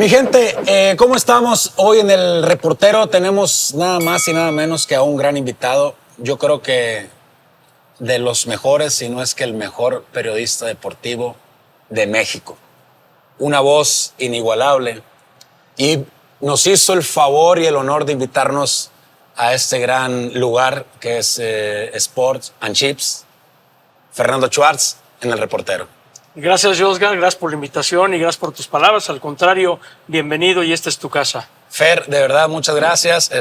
Mi gente, ¿cómo estamos? Hoy en El Reportero tenemos nada más y nada menos que a un gran invitado. Yo creo que de los mejores, si no es que el mejor periodista deportivo de México. Una voz inigualable. Y nos hizo el favor y el honor de invitarnos a este gran lugar que es Sports and Chips. Fernando Schwartz en El Reportero. Gracias, Josgar, gracias por la invitación y gracias por tus palabras. Al contrario, bienvenido y esta es tu casa. Fer, de verdad, muchas gracias.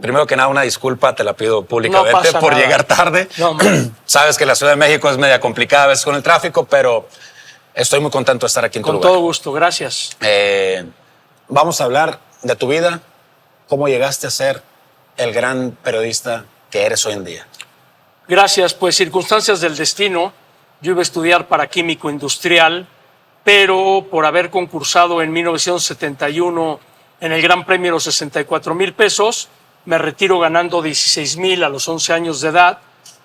Primero que nada, una disculpa, te la pido públicamente por llegar tarde. No, sabes que la Ciudad de México es media complicada a veces con el tráfico, pero estoy muy contento de estar aquí en tu lugar. Con todo gusto, gracias. Vamos a hablar de tu vida, cómo llegaste a ser el gran periodista que eres hoy en día. Gracias, pues circunstancias del destino. Yo iba a estudiar para químico industrial, pero por haber concursado en 1971 en el Gran Premio de los 64,000 pesos, me retiro ganando 16,000 a los 11 años de edad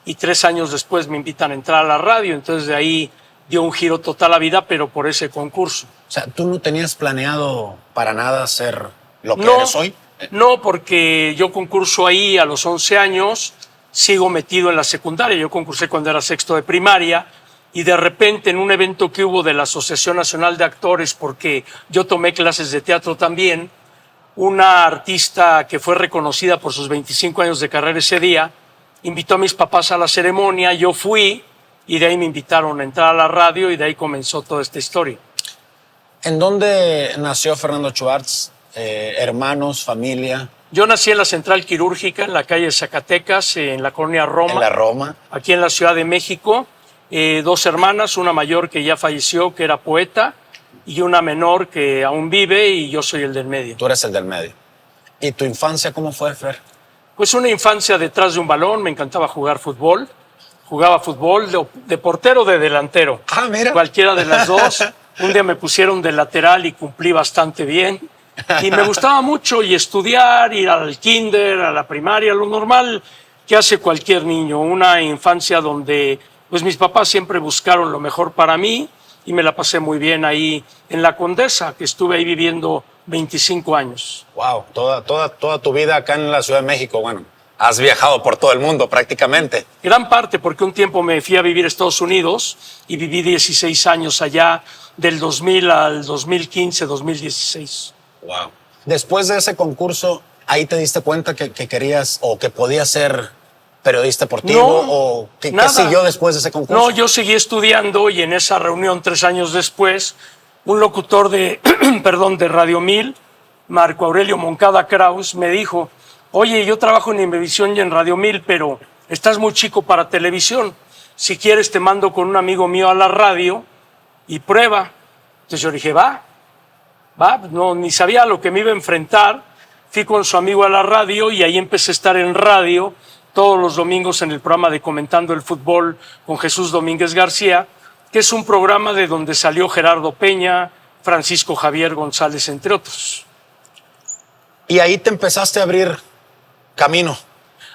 y 3 años después me invitan a entrar a la radio. Entonces de ahí dio un giro total a la vida, pero por ese concurso. O sea, ¿tú no tenías planeado para nada ser lo que eres hoy? No, porque yo concurso ahí a los 11 años, sigo metido en la secundaria. Yo concursé cuando era sexto de primaria y de repente en un evento que hubo de la Asociación Nacional de Actores, porque yo tomé clases de teatro también, una artista que fue reconocida por sus 25 años de carrera ese día, invitó a mis papás a la ceremonia, yo fui y de ahí me invitaron a entrar a la radio y de ahí comenzó toda esta historia. ¿En dónde nació Fernando Schwartz? ¿Hermanos, familia? Yo nací en la Central Quirúrgica, en la calle Zacatecas, en la colonia Roma. En la Roma. Aquí en la Ciudad de México. 2 hermanas, una mayor que ya falleció, que era poeta, y una menor que aún vive, y yo soy el del medio. Tú eres el del medio. ¿Y tu infancia cómo fue, Fer? Pues una infancia detrás de un balón, me encantaba jugar fútbol. Jugaba fútbol de portero o de delantero. Ah, mira. Cualquiera de las dos. Un día me pusieron de lateral y cumplí bastante bien. Y me gustaba mucho y estudiar, ir al kinder, a la primaria, lo normal que hace cualquier niño. Una infancia donde pues mis papás siempre buscaron lo mejor para mí y me la pasé muy bien ahí en la Condesa, que estuve ahí viviendo 25 años. Wow, toda tu vida acá en la Ciudad de México, bueno, has viajado por todo el mundo prácticamente. Gran parte, porque un tiempo me fui a vivir a Estados Unidos y viví 16 años allá, del 2000 al 2015, 2016. Wow. Después de ese concurso, ¿ahí te diste cuenta que querías o que podías ser periodista deportivo? No, ¿O qué siguió después de ese concurso? No, yo seguí estudiando y en esa reunión 3 años después, un locutor de, de Radio 1000, Marco Aurelio Moncada Kraus, me dijo: oye, yo trabajo en Imevisión y en Radio 1000, pero estás muy chico para televisión. Si quieres te mando con un amigo mío a la radio y prueba. Entonces yo dije, va, no, ni sabía a lo que me iba a enfrentar. Fui con su amigo a la radio y ahí empecé a estar en radio todos los domingos en el programa de Comentando el Fútbol con Jesús Domínguez García, que es un programa de donde salió Gerardo Peña, Francisco Javier González, entre otros. Y ahí te empezaste a abrir camino.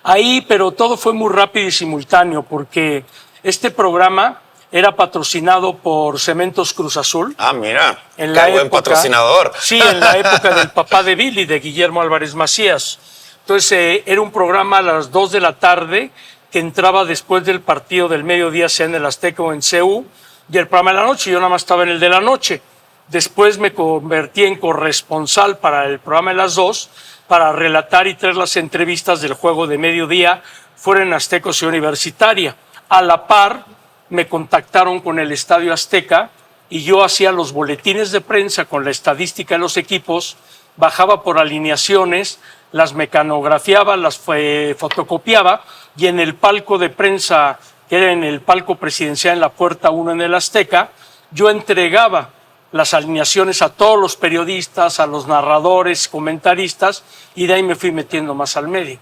Ahí, pero todo fue muy rápido y simultáneo, porque este programa era patrocinado por Cementos Cruz Azul. Ah, mira, qué buen patrocinador. Sí, en la época del papá de Billy, de Guillermo Álvarez Macías. Entonces era un programa a las 2 de la tarde que entraba después del partido del mediodía, sea en el Azteca o en CU, y el programa de la noche. Yo nada más estaba en el de la noche. Después me convertí en corresponsal para el programa de las 2, para relatar y traer las entrevistas del juego de mediodía fuera en Azteca o Ciudad Universitaria. A la par me contactaron con el Estadio Azteca y yo hacía los boletines de prensa con la estadística de los equipos, bajaba por alineaciones, las mecanografiaba, las fotocopiaba, y en el palco de prensa, que era en el palco presidencial en la Puerta 1 en el Azteca, yo entregaba las alineaciones a todos los periodistas, a los narradores, comentaristas, y de ahí me fui metiendo más al medio.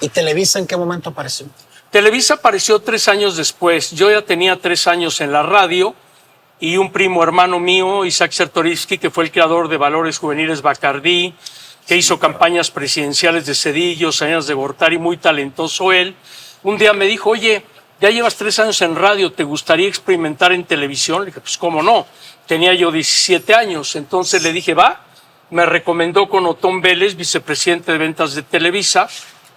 ¿Y Televisa en qué momento apareció? Televisa apareció 3 años después. Yo ya tenía 3 años en la radio y un primo hermano mío, Isaac Sertorivsky, que fue el creador de Valores Juveniles Bacardí, que hizo campañas presidenciales de Cedillo, Años de Gortari, muy talentoso él. Un día me dijo, oye, ya llevas 3 años en radio, ¿te gustaría experimentar en televisión? Le dije, pues cómo no, tenía yo 17 años, entonces le dije, va, me recomendó con Otón Vélez, vicepresidente de ventas de Televisa,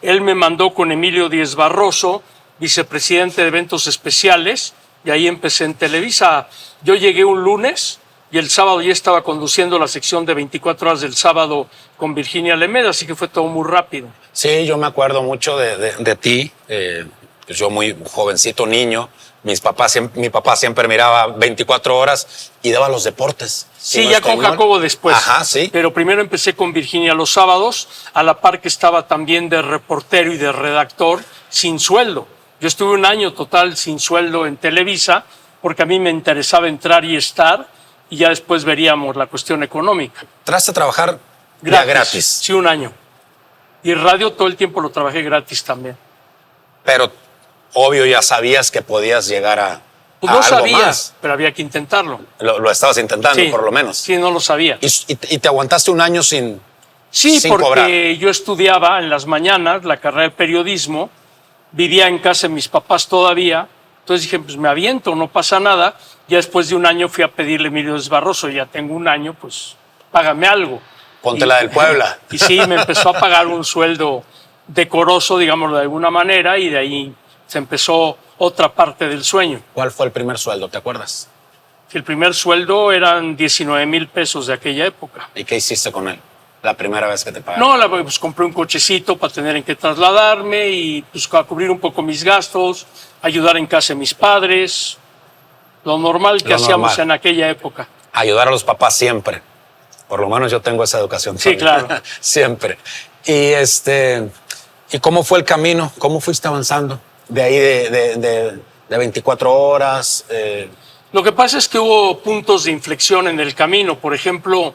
él me mandó con Emilio Díez Barroso, vicepresidente de eventos especiales, y ahí empecé en Televisa. Yo llegué un lunes y el sábado ya estaba conduciendo la sección de 24 horas del sábado con Virginia Lemeda, así que fue todo muy rápido. Sí, yo me acuerdo mucho de ti. Pues yo muy jovencito, niño. Mi papá siempre miraba 24 horas y daba los deportes. Sí, ya con Jacobo después. Ajá, sí. Pero primero empecé con Virginia los sábados, a la par que estaba también de reportero y de redactor sin sueldo. Yo estuve un año total sin sueldo en Televisa porque a mí me interesaba entrar y estar y ya después veríamos la cuestión económica. ¿Entraste a trabajar gratis? Sí, un año. Y radio todo el tiempo lo trabajé gratis también. Pero obvio ya sabías que podías llegar a pues no algo sabía, más. pero había que intentarlo. Lo estabas intentando, Sí, por lo menos. Sí, no lo sabía. ¿Y te aguantaste un año sin porque cobrar? yo estudiaba en las mañanas la carrera de periodismo, vivía en casa de mis papás todavía, entonces dije, pues me aviento, no pasa nada. Ya después de un año fui a pedirle a Emilio Díez Barroso, ya tengo un año, pues págame algo. Ponte la del Puebla. Y sí, me empezó a pagar un sueldo decoroso, digámoslo de alguna manera, y de ahí se empezó otra parte del sueño. ¿Cuál fue el primer sueldo? ¿Te acuerdas? El primer sueldo eran 19,000 pesos de aquella época. ¿Y qué hiciste con él? La primera vez que te pagaron. No, pues compré un cochecito para tener en qué trasladarme y pues a cubrir un poco mis gastos, ayudar en casa de mis padres, lo normal que hacíamos en aquella época. Ayudar a los papás siempre. Por lo menos yo tengo esa educación. Sí, también. claro. Siempre. ¿Y cómo fue el camino? ¿Cómo fuiste avanzando? De ahí de 24 horas. Lo que pasa es que hubo puntos de inflexión en el camino. Por ejemplo,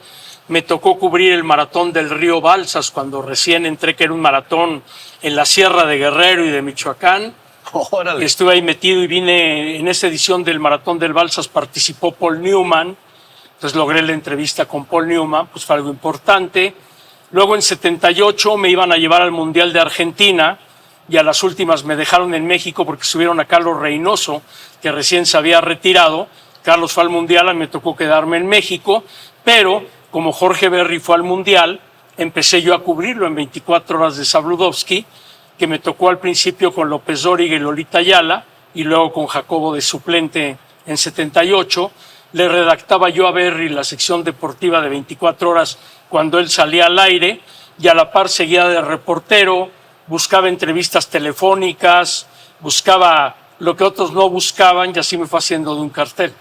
me tocó cubrir el maratón del río Balsas cuando recién entré, que era un maratón en la Sierra de Guerrero y de Michoacán. Órale. Estuve ahí metido y vine en esa edición del maratón del Balsas, participó Paul Newman. Entonces logré la entrevista con Paul Newman, pues fue algo importante. Luego en 78 me iban a llevar al Mundial de Argentina y a las últimas me dejaron en México porque subieron a Carlos Reynoso, que recién se había retirado. Carlos fue al Mundial, a mí me tocó quedarme en México, pero como Jorge Berry fue al Mundial, empecé yo a cubrirlo en 24 horas de Sabludovsky, que me tocó al principio con López Dóriga y Lolita Ayala, y luego con Jacobo de suplente en 78. Le redactaba yo a Berry la sección deportiva de 24 horas cuando él salía al aire, y a la par seguía de reportero, buscaba entrevistas telefónicas, buscaba lo que otros no buscaban, y así me fue haciendo de un cartel.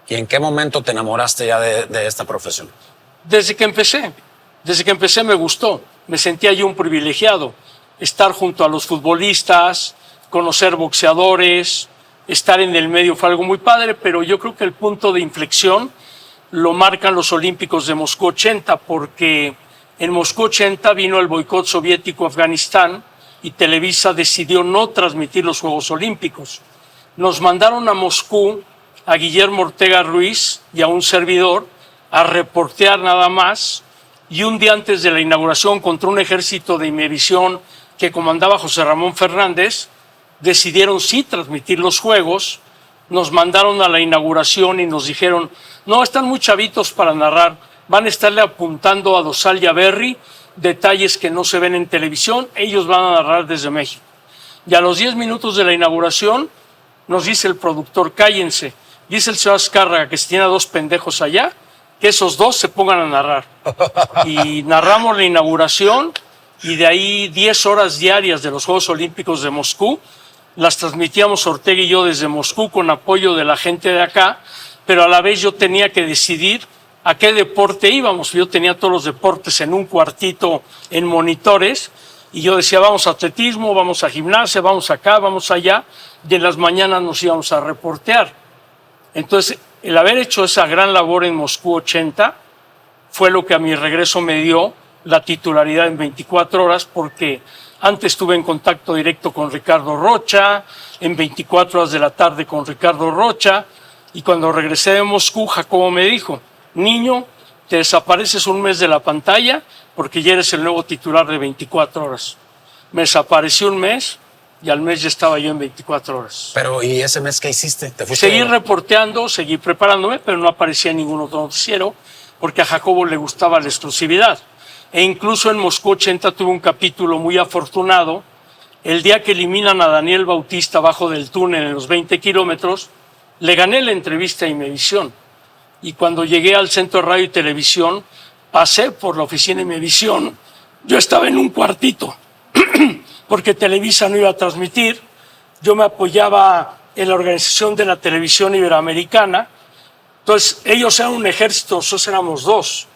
¿Y en qué momento te enamoraste ya de esta profesión? Desde que empecé me gustó, me sentía yo un privilegiado, estar junto a los futbolistas, conocer boxeadores, estar en el medio fue algo muy padre, pero yo creo que el punto de inflexión lo marcan los Olímpicos de Moscú 80, porque en Moscú 80 vino el boicot soviético a Afganistán y Televisa decidió no transmitir los Juegos Olímpicos. Nos mandaron a Moscú a Guillermo Ortega Ruiz y a un servidor a reportear nada más, y un día antes de la inauguración, contra un ejército de Imevisión que comandaba José Ramón Fernández, decidieron sí transmitir los Juegos. Nos mandaron a la inauguración y nos dijeron, no, están muy chavitos para narrar, van a estarle apuntando a Dosal y a Berry detalles que no se ven en televisión, ellos van a narrar desde México. Y a los 10 minutos de la inauguración nos dice el productor, cállense, dice el señor Azcárraga que si tiene a 2 pendejos allá, que esos 2 se pongan a narrar. Y narramos la inauguración, y de ahí 10 horas diarias de los Juegos Olímpicos de Moscú las transmitíamos Ortega y yo desde Moscú con apoyo de la gente de acá, pero a la vez yo tenía que decidir a qué deporte íbamos. Yo tenía todos los deportes en un cuartito en monitores, y yo decía, vamos a atletismo, vamos a gimnasia, vamos acá, vamos allá, y en las mañanas nos íbamos a reportear. Entonces, el haber hecho esa gran labor en Moscú 80 fue lo que a mi regreso me dio la titularidad en 24 horas, porque antes estuve en contacto directo con Ricardo Rocha, en 24 horas de la tarde con Ricardo Rocha, y cuando regresé de Moscú, Jacobo me dijo, niño, te desapareces un mes de la pantalla porque ya eres el nuevo titular de 24 horas. Me desaparecí un mes y al mes ya estaba yo en 24 horas. Pero, ¿y ese mes qué hiciste? ¿Te fuiste? Seguí reporteando, seguí preparándome, pero no aparecía en ningún otro noticiero porque a Jacobo le gustaba la exclusividad. E incluso en Moscú 80 tuve un capítulo muy afortunado. El día que eliminan a Daniel Bautista abajo del túnel en los 20 kilómetros, le gané la entrevista a Imevisión. Y cuando llegué al Centro de Radio y Televisión, pasé por la oficina de Imevisión. Yo estaba en un cuartito, porque Televisa no iba a transmitir. Yo me apoyaba en la organización de la televisión iberoamericana. Entonces, ellos eran un ejército, nosotros éramos dos.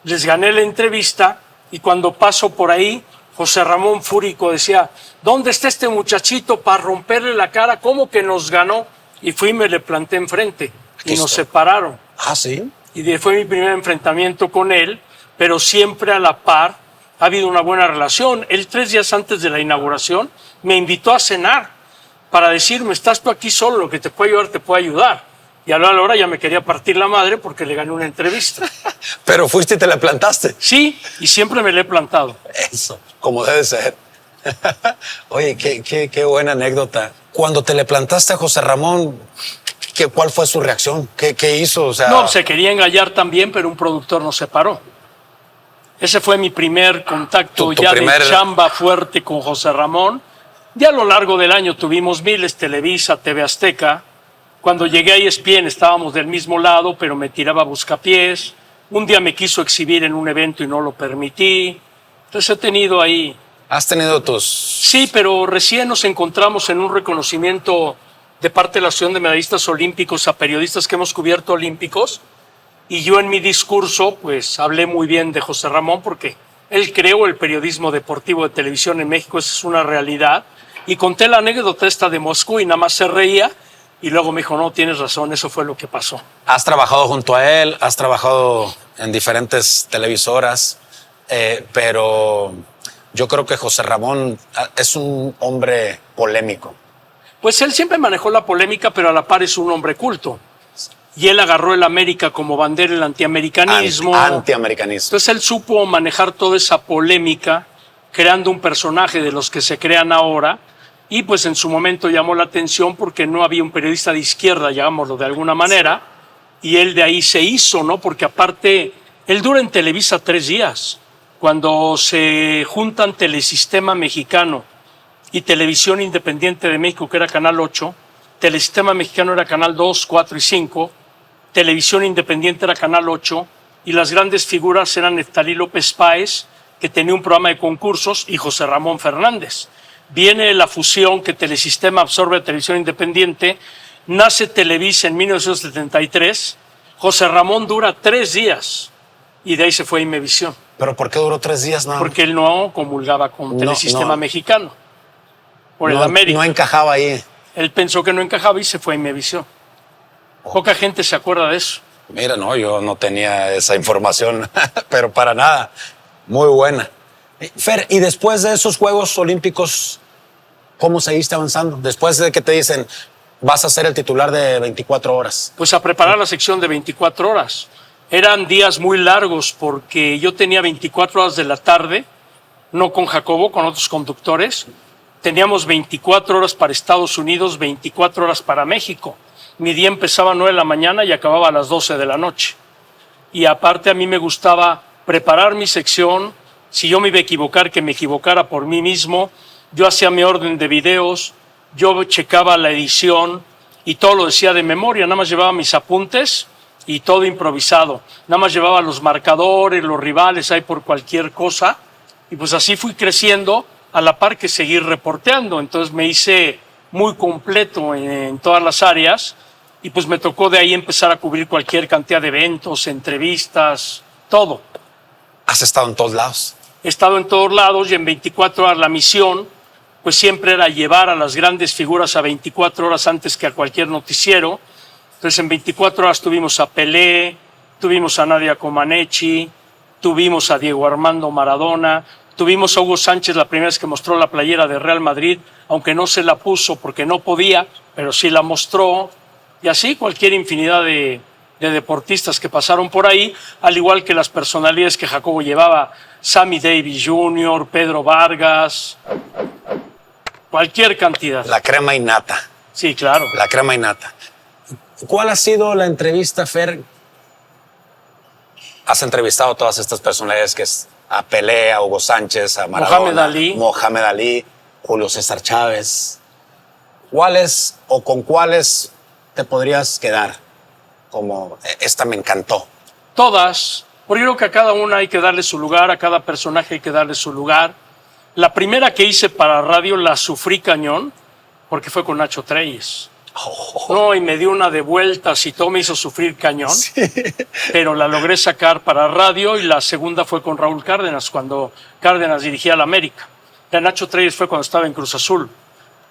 Les gané la entrevista y cuando paso por ahí, José Ramón Fúrico decía, ¿dónde está este muchachito para romperle la cara? ¿Cómo que nos ganó? Y fui y me le planté enfrente y nos separaron. Ah, ¿sí? Y fue mi primer enfrentamiento con él, pero siempre a la par ha habido una buena relación. Él 3 días antes de la inauguración me invitó a cenar para decirme, estás tú aquí solo, lo que te puede ayudar, te puede ayudar. Y a la hora ya me quería partir la madre porque le gané una entrevista. Pero fuiste y te la plantaste. Sí, y siempre me le he plantado. Eso, como debe ser. Oye, qué buena anécdota. Cuando te le plantaste a José Ramón, ¿cuál fue su reacción? ¿Qué hizo? O sea, no, se quería engallar también, pero un productor nos separó. Ese fue mi primer contacto Tu ya primer... de chamba fuerte con José Ramón. Ya a lo largo del año tuvimos miles, Televisa, TV Azteca. Cuando llegué a ESPN estábamos del mismo lado, pero me tiraba a buscapiés. Un día me quiso exhibir en un evento y no lo permití. Entonces he tenido ahí... ¿Has tenido tus...? Sí, pero recién nos encontramos en un reconocimiento de parte de la Asociación de Medallistas Olímpicos a periodistas que hemos cubierto olímpicos. Y yo en mi discurso, pues, hablé muy bien de José Ramón porque él creó el periodismo deportivo de televisión en México, esa es una realidad. Y conté la anécdota esta de Moscú y nada más se reía. Y luego me dijo, no, tienes razón, eso fue lo que pasó. Has trabajado junto a él, has trabajado en diferentes televisoras, pero yo creo que José Ramón es un hombre polémico. Pues él siempre manejó la polémica, pero a la par es un hombre culto. Y él agarró el América como bandera, el antiamericanismo. Antiamericanismo. Entonces él supo manejar toda esa polémica, creando un personaje de los que se crean ahora. Y pues en su momento llamó la atención porque no había un periodista de izquierda, llamámoslo de alguna manera, y él de ahí se hizo, ¿no? Porque aparte, él dura en Televisa 3 días. Cuando se juntan Telesistema Mexicano y Televisión Independiente de México, que era Canal 8, Telesistema Mexicano era Canal 2, 4 y 5, Televisión Independiente era Canal 8, y las grandes figuras eran Neftalí López Páez, que tenía un programa de concursos, y José Ramón Fernández. Viene la fusión que Telesistema absorbe a Televisión Independiente, nace Televisa en 1973, José Ramón dura 3 días y de ahí se fue a Imevisión. ¿Pero por qué duró 3 días nada? Porque él no comulgaba con Telesistema Mexicano, por el América. No encajaba ahí. Él pensó que no encajaba y se fue a Imevisión. Poca gente se acuerda de eso. Mira, no, yo no tenía esa información, pero para nada. Muy buena. Fer, y después de esos Juegos Olímpicos, ¿cómo seguiste avanzando? Después de que te dicen, vas a ser el titular de 24 horas. Pues a preparar la sección de 24 horas. Eran días muy largos porque yo tenía 24 horas de la tarde, no con Jacobo, con otros conductores. Teníamos 24 horas para Estados Unidos, 24 horas para México. Mi día empezaba a 9 de la mañana y acababa a las 12 de la noche. Y aparte a mí me gustaba preparar mi sección. Si yo me iba a equivocar, que me equivocara por mí mismo. Yo hacía mi orden de videos, yo checaba la edición y todo lo decía de memoria. Nada más llevaba mis apuntes y todo improvisado. Nada más llevaba los marcadores, los rivales, ahí por cualquier cosa. Y pues así fui creciendo a la par que seguir reporteando. Entonces me hice muy completo en todas las áreas y pues me tocó de ahí empezar a cubrir cualquier cantidad de eventos, entrevistas, todo. Has estado en todos lados. He estado en todos lados y en 24 horas la misión pues siempre era llevar a las grandes figuras a 24 horas antes que a cualquier noticiero. Entonces en 24 horas tuvimos a Pelé, tuvimos a Nadia Comaneci, tuvimos a Diego Armando Maradona, tuvimos a Hugo Sánchez la primera vez que mostró la playera de Real Madrid, aunque no se la puso porque no podía, pero sí la mostró. Y así cualquier infinidad de deportistas que pasaron por ahí, al igual que las personalidades que Jacobo llevaba, Sammy Davis Jr., Pedro Vargas, cualquier cantidad. La crema innata. Sí, claro. La crema innata. ¿Cuál ha sido la entrevista, Fer? Has entrevistado a todas estas personalidades que es a Pelé, a Hugo Sánchez, a Maradona, Mohamed Ali, Julio César Chávez. ¿Cuáles o con cuáles te podrías quedar? Como, esta me encantó. Todas, porque yo creo que a cada una hay que darle su lugar, a cada personaje hay que darle su lugar. La primera que hice para radio la sufrí cañón, porque fue con Nacho Treyes. No, y me dio una de vueltas y todo me hizo sufrir cañón, sí. Pero la logré sacar para radio, y la segunda fue con Raúl Cárdenas, cuando Cárdenas dirigía al América. Ya Nacho Treyes fue cuando estaba en Cruz Azul,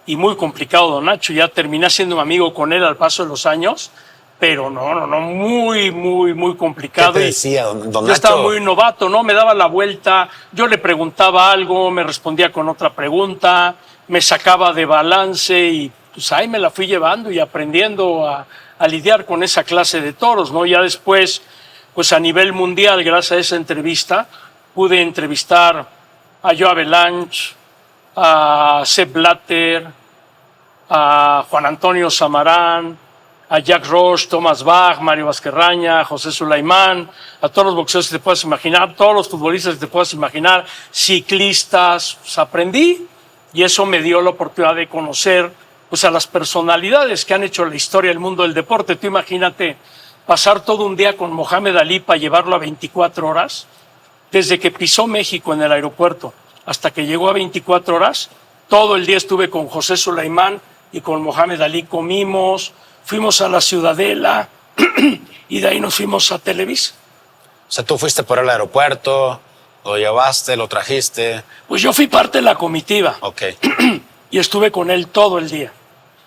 y muy complicado don Nacho, ya terminé siendo un amigo con él al paso de los años, pero muy complicado. ¿Qué te decía, don Nacho? Yo estaba muy novato, ¿no? Me daba la vuelta, yo le preguntaba algo, me respondía con otra pregunta, me sacaba de balance, y pues ahí me la fui llevando y aprendiendo a lidiar con esa clase de toros, ¿no? Ya después, pues a nivel mundial, gracias a esa entrevista, pude entrevistar a Joe Avalanche, a Sepp Blatter, a Juan Antonio Samarán, a Jack Roche, Thomas Bach, Mario Vázquez-Raña, José Sulaimán, a todos los boxeadores que te puedas imaginar, todos los futbolistas que te puedas imaginar, ciclistas. Pues aprendí, y eso me dio la oportunidad de conocer pues a las personalidades que han hecho la historia del mundo del deporte. Tú imagínate pasar todo un día con Mohamed Ali para llevarlo a 24 horas, desde que pisó México en el aeropuerto hasta que llegó a 24 horas, todo el día estuve con José Sulaimán y con Mohamed Ali, comimos, fuimos a la Ciudadela y de ahí nos fuimos a Televisa. O sea, tú fuiste por el aeropuerto, lo llevaste, lo trajiste. Pues yo fui parte de la comitiva. Ok. Y estuve con él todo el día.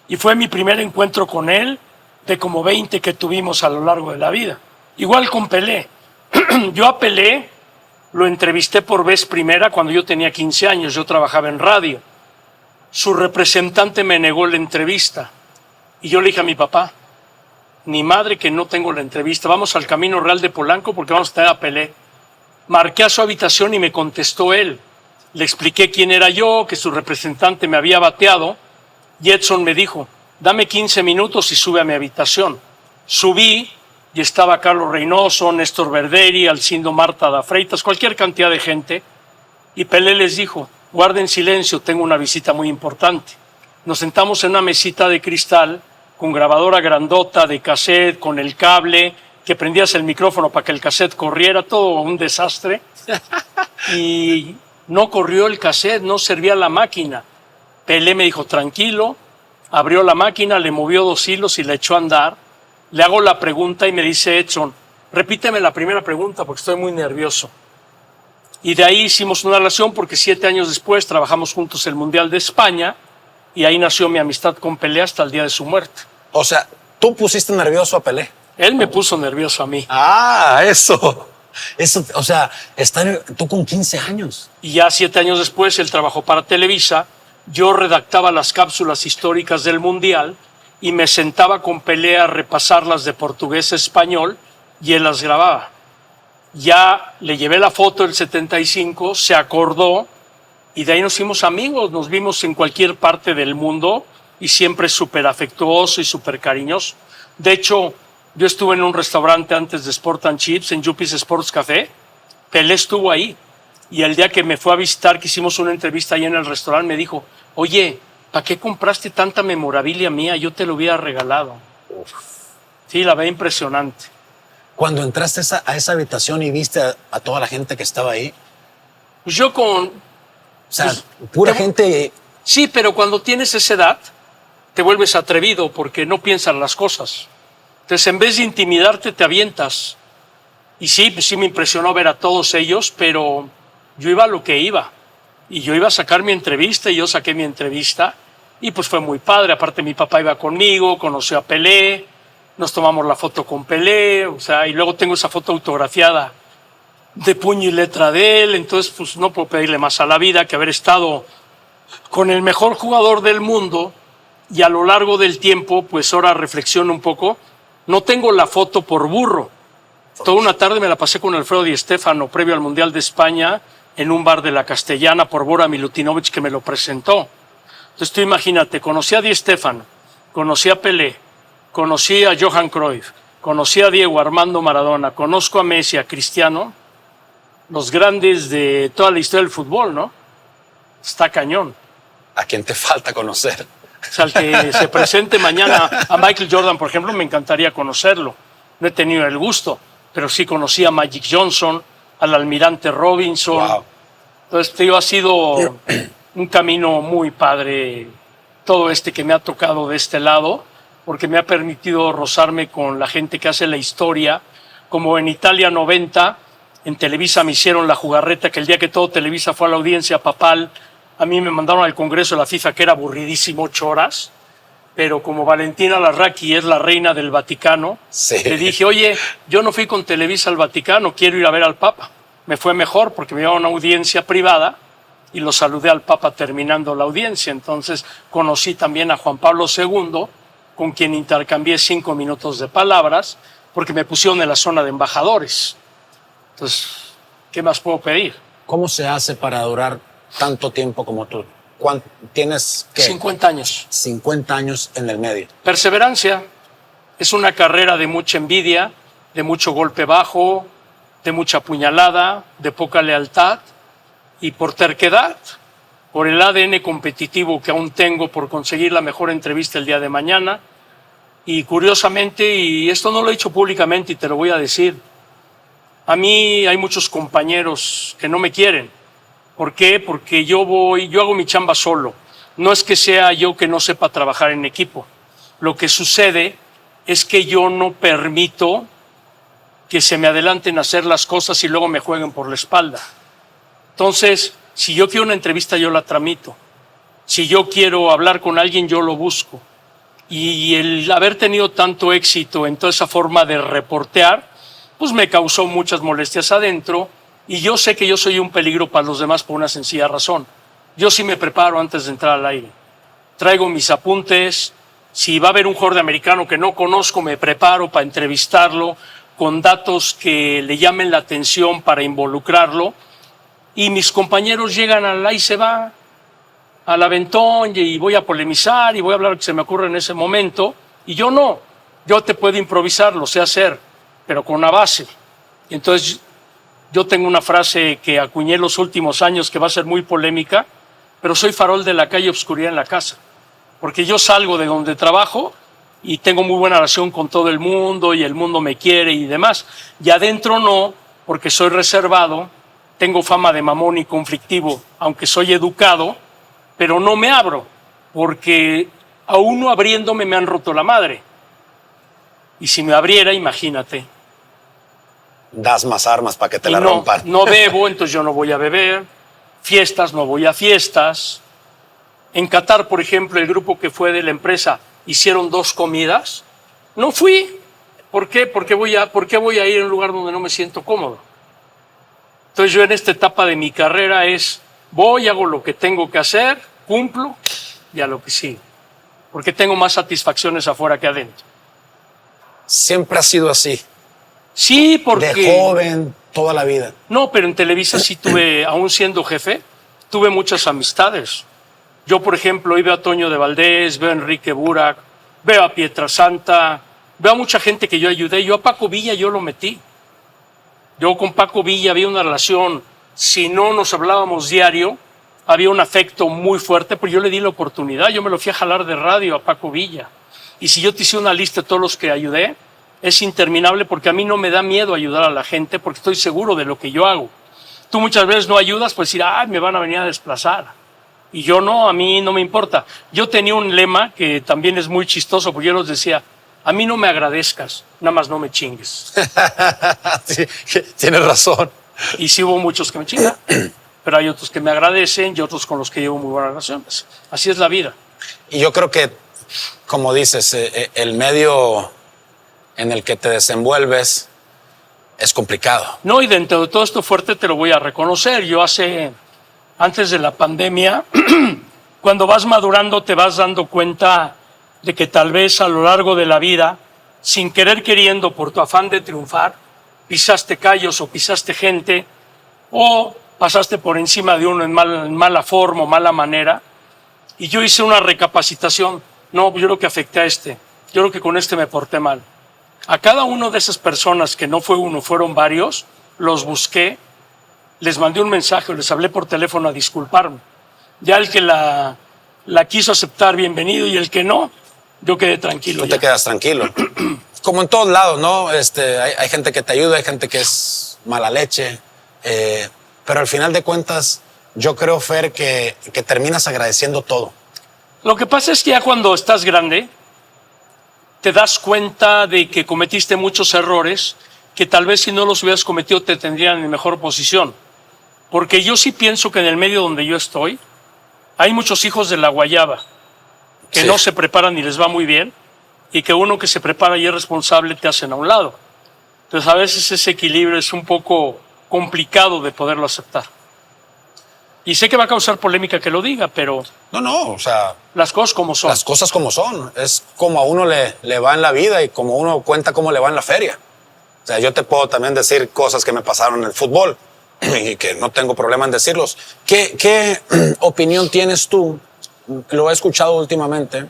Y fue mi primer encuentro con él de como 20 que tuvimos a lo largo de la vida. Igual con Pelé. Yo a Pelé lo entrevisté por vez primera cuando yo tenía 15 años. Yo trabajaba en radio. Su representante me negó la entrevista. Y yo le dije a mi papá, ni madre que no tengo la entrevista. Vamos al Camino Real de Polanco porque vamos a tener a Pelé. Marqué a su habitación y me contestó él. Le expliqué quién era yo, que su representante me había bateado, y Edson me dijo, dame 15 minutos y sube a mi habitación. Subí y estaba Carlos Reynoso, Néstor Verderi, Alcindo Marta da Freitas, cualquier cantidad de gente, y Pelé les dijo, guarden silencio, tengo una visita muy importante. Nos sentamos en una mesita de cristal, con grabadora grandota de cassette, con el cable, que prendías el micrófono para que el cassette corriera, todo un desastre. Y no corrió el cassette, no servía la máquina. Pelé me dijo, tranquilo, abrió la máquina, le movió 2 hilos y la echó a andar. Le hago la pregunta y me dice Edson, repíteme la primera pregunta porque estoy muy nervioso. Y de ahí hicimos una relación porque 7 años después trabajamos juntos el Mundial de España y ahí nació mi amistad con Pelé hasta el día de su muerte. O sea, tú pusiste nervioso a Pelé. Él me puso nervioso a mí. Ah, eso. Eso, o sea, tú con 15 años. Y ya 7 años después él trabajó para Televisa, yo redactaba las cápsulas históricas del Mundial y me sentaba con Pelé a repasarlas de portugués a español y él las grababa. Ya le llevé la foto del 75, se acordó y de ahí nos fuimos amigos, nos vimos en cualquier parte del mundo y siempre súper afectuoso y súper cariñoso. De hecho, yo estuve en un restaurante antes de Sport and Chips, en Yuppies Sports Café. Pelé estuvo ahí. Y el día que me fue a visitar, que hicimos una entrevista ahí en el restaurante, me dijo, oye, ¿para qué compraste tanta memorabilia mía? Yo te lo hubiera regalado. Uf. Sí, la ve impresionante. Cuando entraste a esa habitación y viste a toda la gente que estaba ahí. Pues yo con... O sea, pura gente... Sí, pero cuando tienes esa edad, te vuelves atrevido porque no piensas las cosas. Entonces, en vez de intimidarte, te avientas. Y sí, pues sí me impresionó ver a todos ellos, pero yo iba a lo que iba. Y yo iba a sacar mi entrevista y yo saqué mi entrevista. Y pues fue muy padre. Aparte, mi papá iba conmigo, conoció a Pelé, nos tomamos la foto con Pelé, o sea, y luego tengo esa foto autografiada de puño y letra de él. Entonces, pues no puedo pedirle más a la vida que haber estado con el mejor jugador del mundo. Y a lo largo del tiempo, pues ahora reflexiono un poco. No tengo la foto por burro. Toda una tarde me la pasé con Alfredo Di Stéfano previo al Mundial de España en un bar de la Castellana por Bora Milutinovic que me lo presentó. Entonces tú imagínate, conocí a Di Stéfano, conocí a Pelé, conocí a Johan Cruyff, conocí a Diego Armando Maradona, conozco a Messi, a Cristiano, los grandes de toda la historia del fútbol, ¿no? Está cañón. ¿A quién te falta conocer? O sea, el que se presente mañana a Michael Jordan, por ejemplo, me encantaría conocerlo. No he tenido el gusto, pero sí conocí a Magic Johnson, al almirante Robinson. Wow. Entonces, te digo, ha sido un camino muy padre todo este que me ha tocado de este lado, porque me ha permitido rozarme con la gente que hace la historia, como en Italia 90, en Televisa me hicieron la jugarreta, que el día que todo Televisa fue a la audiencia papal, a mí me mandaron al Congreso de la FIFA, que era aburridísimo, 8 horas, pero como Valentina Larraqui es la reina del Vaticano, Sí. le dije, oye, yo no fui con Televisa al Vaticano, quiero ir a ver al Papa. Me fue mejor porque me llevaron a una audiencia privada y lo saludé al Papa terminando la audiencia. Entonces conocí también a Juan Pablo II, con quien intercambié 5 minutos de palabras, porque me pusieron en la zona de embajadores. Entonces, ¿qué más puedo pedir? ¿Cómo se hace para durar tanto tiempo como tú? ¿Tienes qué? 50 años. 50 años en el medio. Perseverancia. Es una carrera de mucha envidia, de mucho golpe bajo, de mucha puñalada, de poca lealtad y por terquedad, por el ADN competitivo que aún tengo por conseguir la mejor entrevista el día de mañana. Y curiosamente, y esto no lo he dicho públicamente y te lo voy a decir, a mí hay muchos compañeros que no me quieren. ¿Por qué? Porque yo hago mi chamba solo. No es que sea yo que no sepa trabajar en equipo. Lo que sucede es que yo no permito que se me adelanten a hacer las cosas y luego me jueguen por la espalda. Entonces, si yo quiero una entrevista, yo la tramito. Si yo quiero hablar con alguien, yo lo busco. Y el haber tenido tanto éxito en toda esa forma de reportear, pues me causó muchas molestias adentro. Y yo sé que yo soy un peligro para los demás por una sencilla razón. Yo sí me preparo antes de entrar al aire. Traigo mis apuntes. Si va a haber un jugador de americano que no conozco, me preparo para entrevistarlo con datos que le llamen la atención para involucrarlo. Y mis compañeros llegan al ahí se va, al aventón, y voy a polemizar y voy a hablar lo que se me ocurre en ese momento. Y yo no. Yo te puedo improvisar, lo sé hacer, pero con una base. Y entonces yo tengo una frase que acuñé los últimos años que va a ser muy polémica, pero soy farol de la calle, obscuridad en la casa. Porque yo salgo de donde trabajo y tengo muy buena relación con todo el mundo y el mundo me quiere y demás. Y adentro no, porque soy reservado, tengo fama de mamón y conflictivo, aunque soy educado, pero no me abro, porque a uno abriéndome me han roto la madre. Y si me abriera, imagínate. Das más armas para que te Y la no, rompan. no bebo, entonces yo no voy a beber. Fiestas, no voy a fiestas. En Qatar, por ejemplo, el grupo que fue de la empresa hicieron 2 comidas. No fui. ¿Por qué? ¿Por qué voy a ir a un lugar donde no me siento cómodo? Entonces yo en esta etapa de mi carrera voy, hago lo que tengo que hacer, cumplo y a lo que sigue. Porque tengo más satisfacciones afuera que adentro. Siempre ha sido así. Sí, porque... De joven, toda la vida. No, pero en Televisa sí tuve, aún siendo jefe, tuve muchas amistades. Yo, por ejemplo, hoy veo a Toño de Valdés, veo a Enrique Burak, veo a Pietrasanta, veo a mucha gente que yo ayudé. Yo a Paco Villa yo lo metí. Yo con Paco Villa había una relación, si no nos hablábamos diario, había un afecto muy fuerte, pero yo le di la oportunidad. Yo me lo fui a jalar de radio a Paco Villa. Y si yo te hice una lista de todos los que ayudé, es interminable porque a mí no me da miedo ayudar a la gente porque estoy seguro de lo que yo hago. Tú muchas veces no ayudas, pues decir, me van a venir a desplazar. Y yo no, a mí no me importa. Yo tenía un lema que también es muy chistoso porque yo les decía, a mí no me agradezcas, nada más no me chingues. Sí, tienes razón. Y sí hubo muchos que me chingan, pero hay otros que me agradecen y otros con los que llevo muy buenas relaciones. Así es la vida. Y yo creo que, como dices, el medio en el que te desenvuelves es complicado. No, y dentro de todo esto fuerte te lo voy a reconocer. Yo antes de la pandemia, cuando vas madurando te vas dando cuenta de que tal vez a lo largo de la vida, sin querer queriendo, por tu afán de triunfar, pisaste callos o pisaste gente o pasaste por encima de uno en mala forma o mala manera. Y yo hice una recapacitación. No, yo creo que afecté a este. Yo creo que con este me porté mal. A cada una de esas personas, que no fue uno, fueron varios, los busqué, les mandé un mensaje, les hablé por teléfono a disculparme. Ya el que la quiso aceptar, bienvenido, y el que no, yo quedé tranquilo. Tú te quedas tranquilo. Como en todos lados, ¿no? Hay gente que te ayuda, hay gente que es mala leche, pero al final de cuentas, yo creo, Fer, que terminas agradeciendo todo. Lo que pasa es que ya cuando estás grande, te das cuenta de que cometiste muchos errores que tal vez si no los hubieras cometido te tendrían en mejor posición. Porque yo sí pienso que en el medio donde yo estoy hay muchos hijos de la guayaba que no se preparan y les va muy bien, y que uno que se prepara y es responsable te hacen a un lado. Entonces a veces ese equilibrio es un poco complicado de poderlo aceptar. Y sé que va a causar polémica que lo diga, pero... No, o sea... Las cosas como son. Las cosas como son. Es como a uno le va en la vida y como uno cuenta cómo le va en la feria. O sea, yo te puedo también decir cosas que me pasaron en el fútbol y que no tengo problema en decirlos. ¿Qué opinión tienes tú? Lo he escuchado últimamente.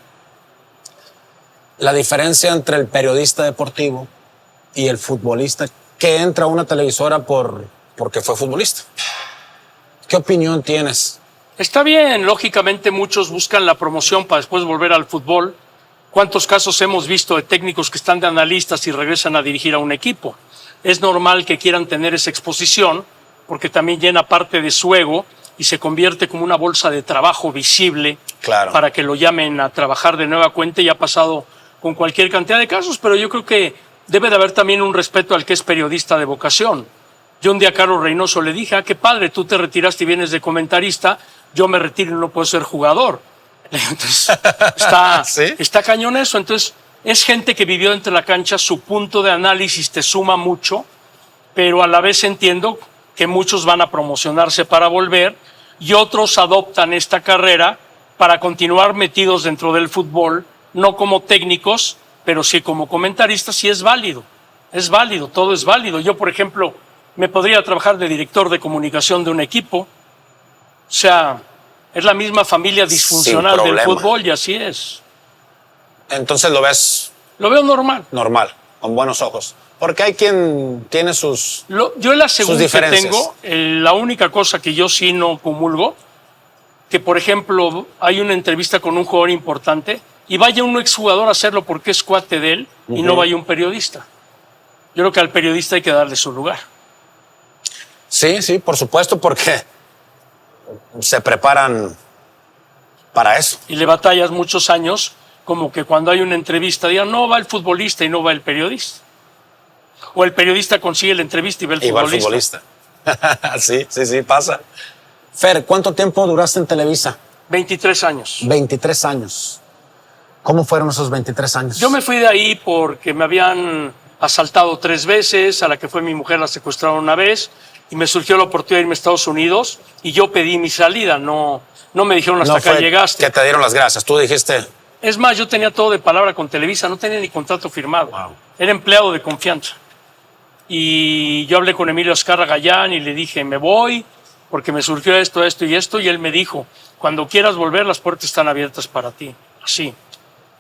La diferencia entre el periodista deportivo y el futbolista que entra a una televisora porque fue futbolista. ¿Qué opinión tienes? Está bien, lógicamente muchos buscan la promoción para después volver al fútbol. ¿Cuántos casos hemos visto de técnicos que están de analistas y regresan a dirigir a un equipo? Es normal que quieran tener esa exposición porque también llena parte de su ego y se convierte como una bolsa de trabajo visible para que lo llamen a trabajar de nueva cuenta, y ha pasado con cualquier cantidad de casos, pero yo creo que debe de haber también un respeto al que es periodista de vocación. Yo un día a Carlos Reynoso le dije, qué padre, tú te retiraste y vienes de comentarista, yo me retiro y no puedo ser jugador. Entonces, está cañón eso. Entonces, es gente que vivió entre la cancha, su punto de análisis te suma mucho, pero a la vez entiendo que muchos van a promocionarse para volver y otros adoptan esta carrera para continuar metidos dentro del fútbol, no como técnicos, pero sí como comentaristas, y es válido, todo es válido. Yo, por ejemplo, me podría trabajar de director de comunicación de un equipo. O sea, es la misma familia disfuncional del fútbol y así es. Entonces lo ves... Lo veo normal. Normal, con buenos ojos. Porque hay quien tiene yo la segunda que diferencias. tengo, la única cosa que yo sí no comulgo, que por ejemplo hay una entrevista con un jugador importante y vaya un exjugador a hacerlo porque es cuate de él y no vaya un periodista. Yo creo que al periodista hay que darle su lugar. Sí, por supuesto, porque se preparan para eso. Y le batallas muchos años, como que cuando hay una entrevista digan, no va el futbolista y no va el periodista. O el periodista consigue la entrevista y va el futbolista. Sí, pasa. Fer, ¿cuánto tiempo duraste en Televisa? 23 años. 23 años. ¿Cómo fueron esos 23 años? Yo me fui de ahí porque me habían asaltado 3 veces, a la que fue mi mujer la secuestraron una vez, y me surgió la oportunidad de irme a Estados Unidos y yo pedí mi salida, no me dijeron hasta acá llegaste. Que te dieron las gracias, tú dijiste... Es más, yo tenía todo de palabra con Televisa, no tenía ni contrato firmado. Wow. Era empleado de confianza. Y yo hablé con Emilio Azcarra Gallán y le dije, me voy porque me surgió esto y esto, y él me dijo, cuando quieras volver las puertas están abiertas para ti. Así.